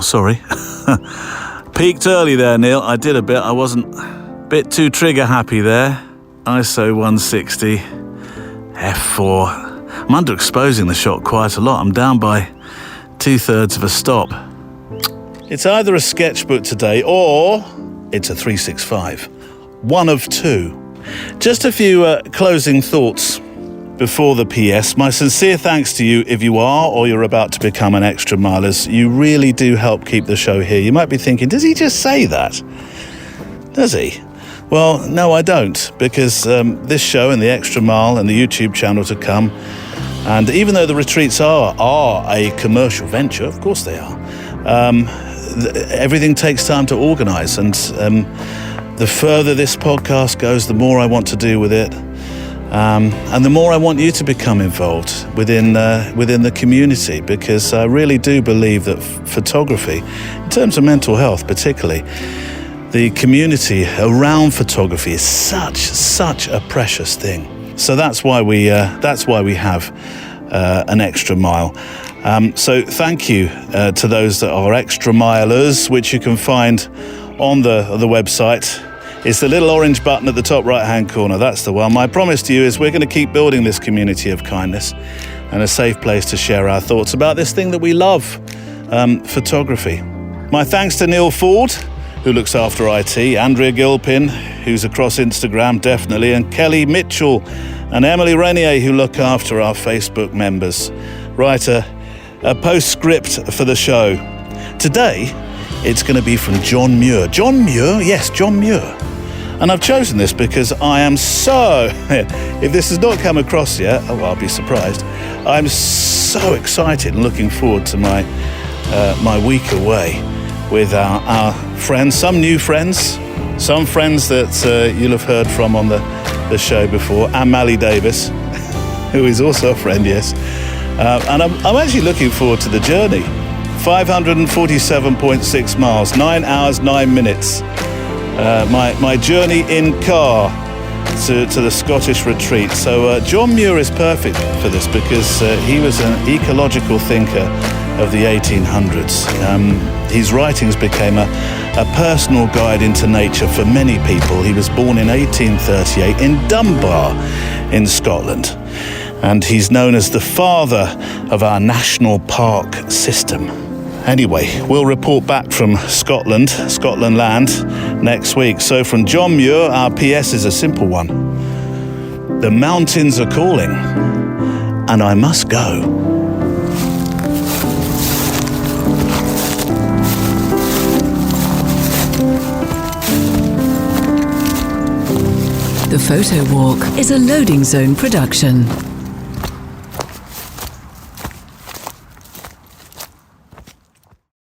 sorry. Peaked early there, Neil. I did a bit. I wasn't a bit too trigger happy there. ISO 160, f4. I'm underexposing the shot quite a lot. I'm down by 2/3 of a stop. It's either a sketchbook today or it's a 365. One of two. Just a few closing thoughts before the PS. My sincere thanks to you if you are or you're about to become an extra milers. You really do help keep the show here. You might be thinking, does he just say that? Does he? Well, no, I don't, because this show and the Extra Mile and the YouTube channel to come, and even though the retreats are a commercial venture, of course they are, everything takes time to organise, and the further this podcast goes, the more I want to do with it. And the more I want you to become involved within the community, because I really do believe that photography, in terms of mental health particularly, the community around photography is such a precious thing. So that's why we have an Extra Mile. So thank you to those that are Extra Milers, which you can find on the website. It's the little orange button at the top right-hand corner. That's the one. My promise to you is we're going to keep building this community of kindness and a safe place to share our thoughts about this thing that we love, photography. My thanks to Neil Ford, who looks after IT, Andrea Gilpin, who's across Instagram, definitely, and Kelly Mitchell and Emily Renier, who look after our Facebook members. Write a postscript for the show. Today, it's going to be from John Muir. John Muir? Yes, John Muir. And I've chosen this because I am so, if this has not come across yet, I'll be surprised, I'm so so excited and looking forward to my week away with our friends, some new friends, some friends that you'll have heard from on the show before, and Mally Davis, who is also a friend, yes. And I'm actually looking forward to the journey. 547.6 miles, 9 hours, 9 minutes. My journey in car to the Scottish retreat. So John Muir is perfect for this because he was an ecological thinker of the 1800s. His writings became a personal guide into nature for many people. He was born in 1838 in Dunbar in Scotland, and he's known as the father of our national park system. Anyway, we'll report back from Scotland land, next week. So from John Muir, our PS is a simple one. The mountains are calling, and I must go. The Photowalk is a Loading Zone production.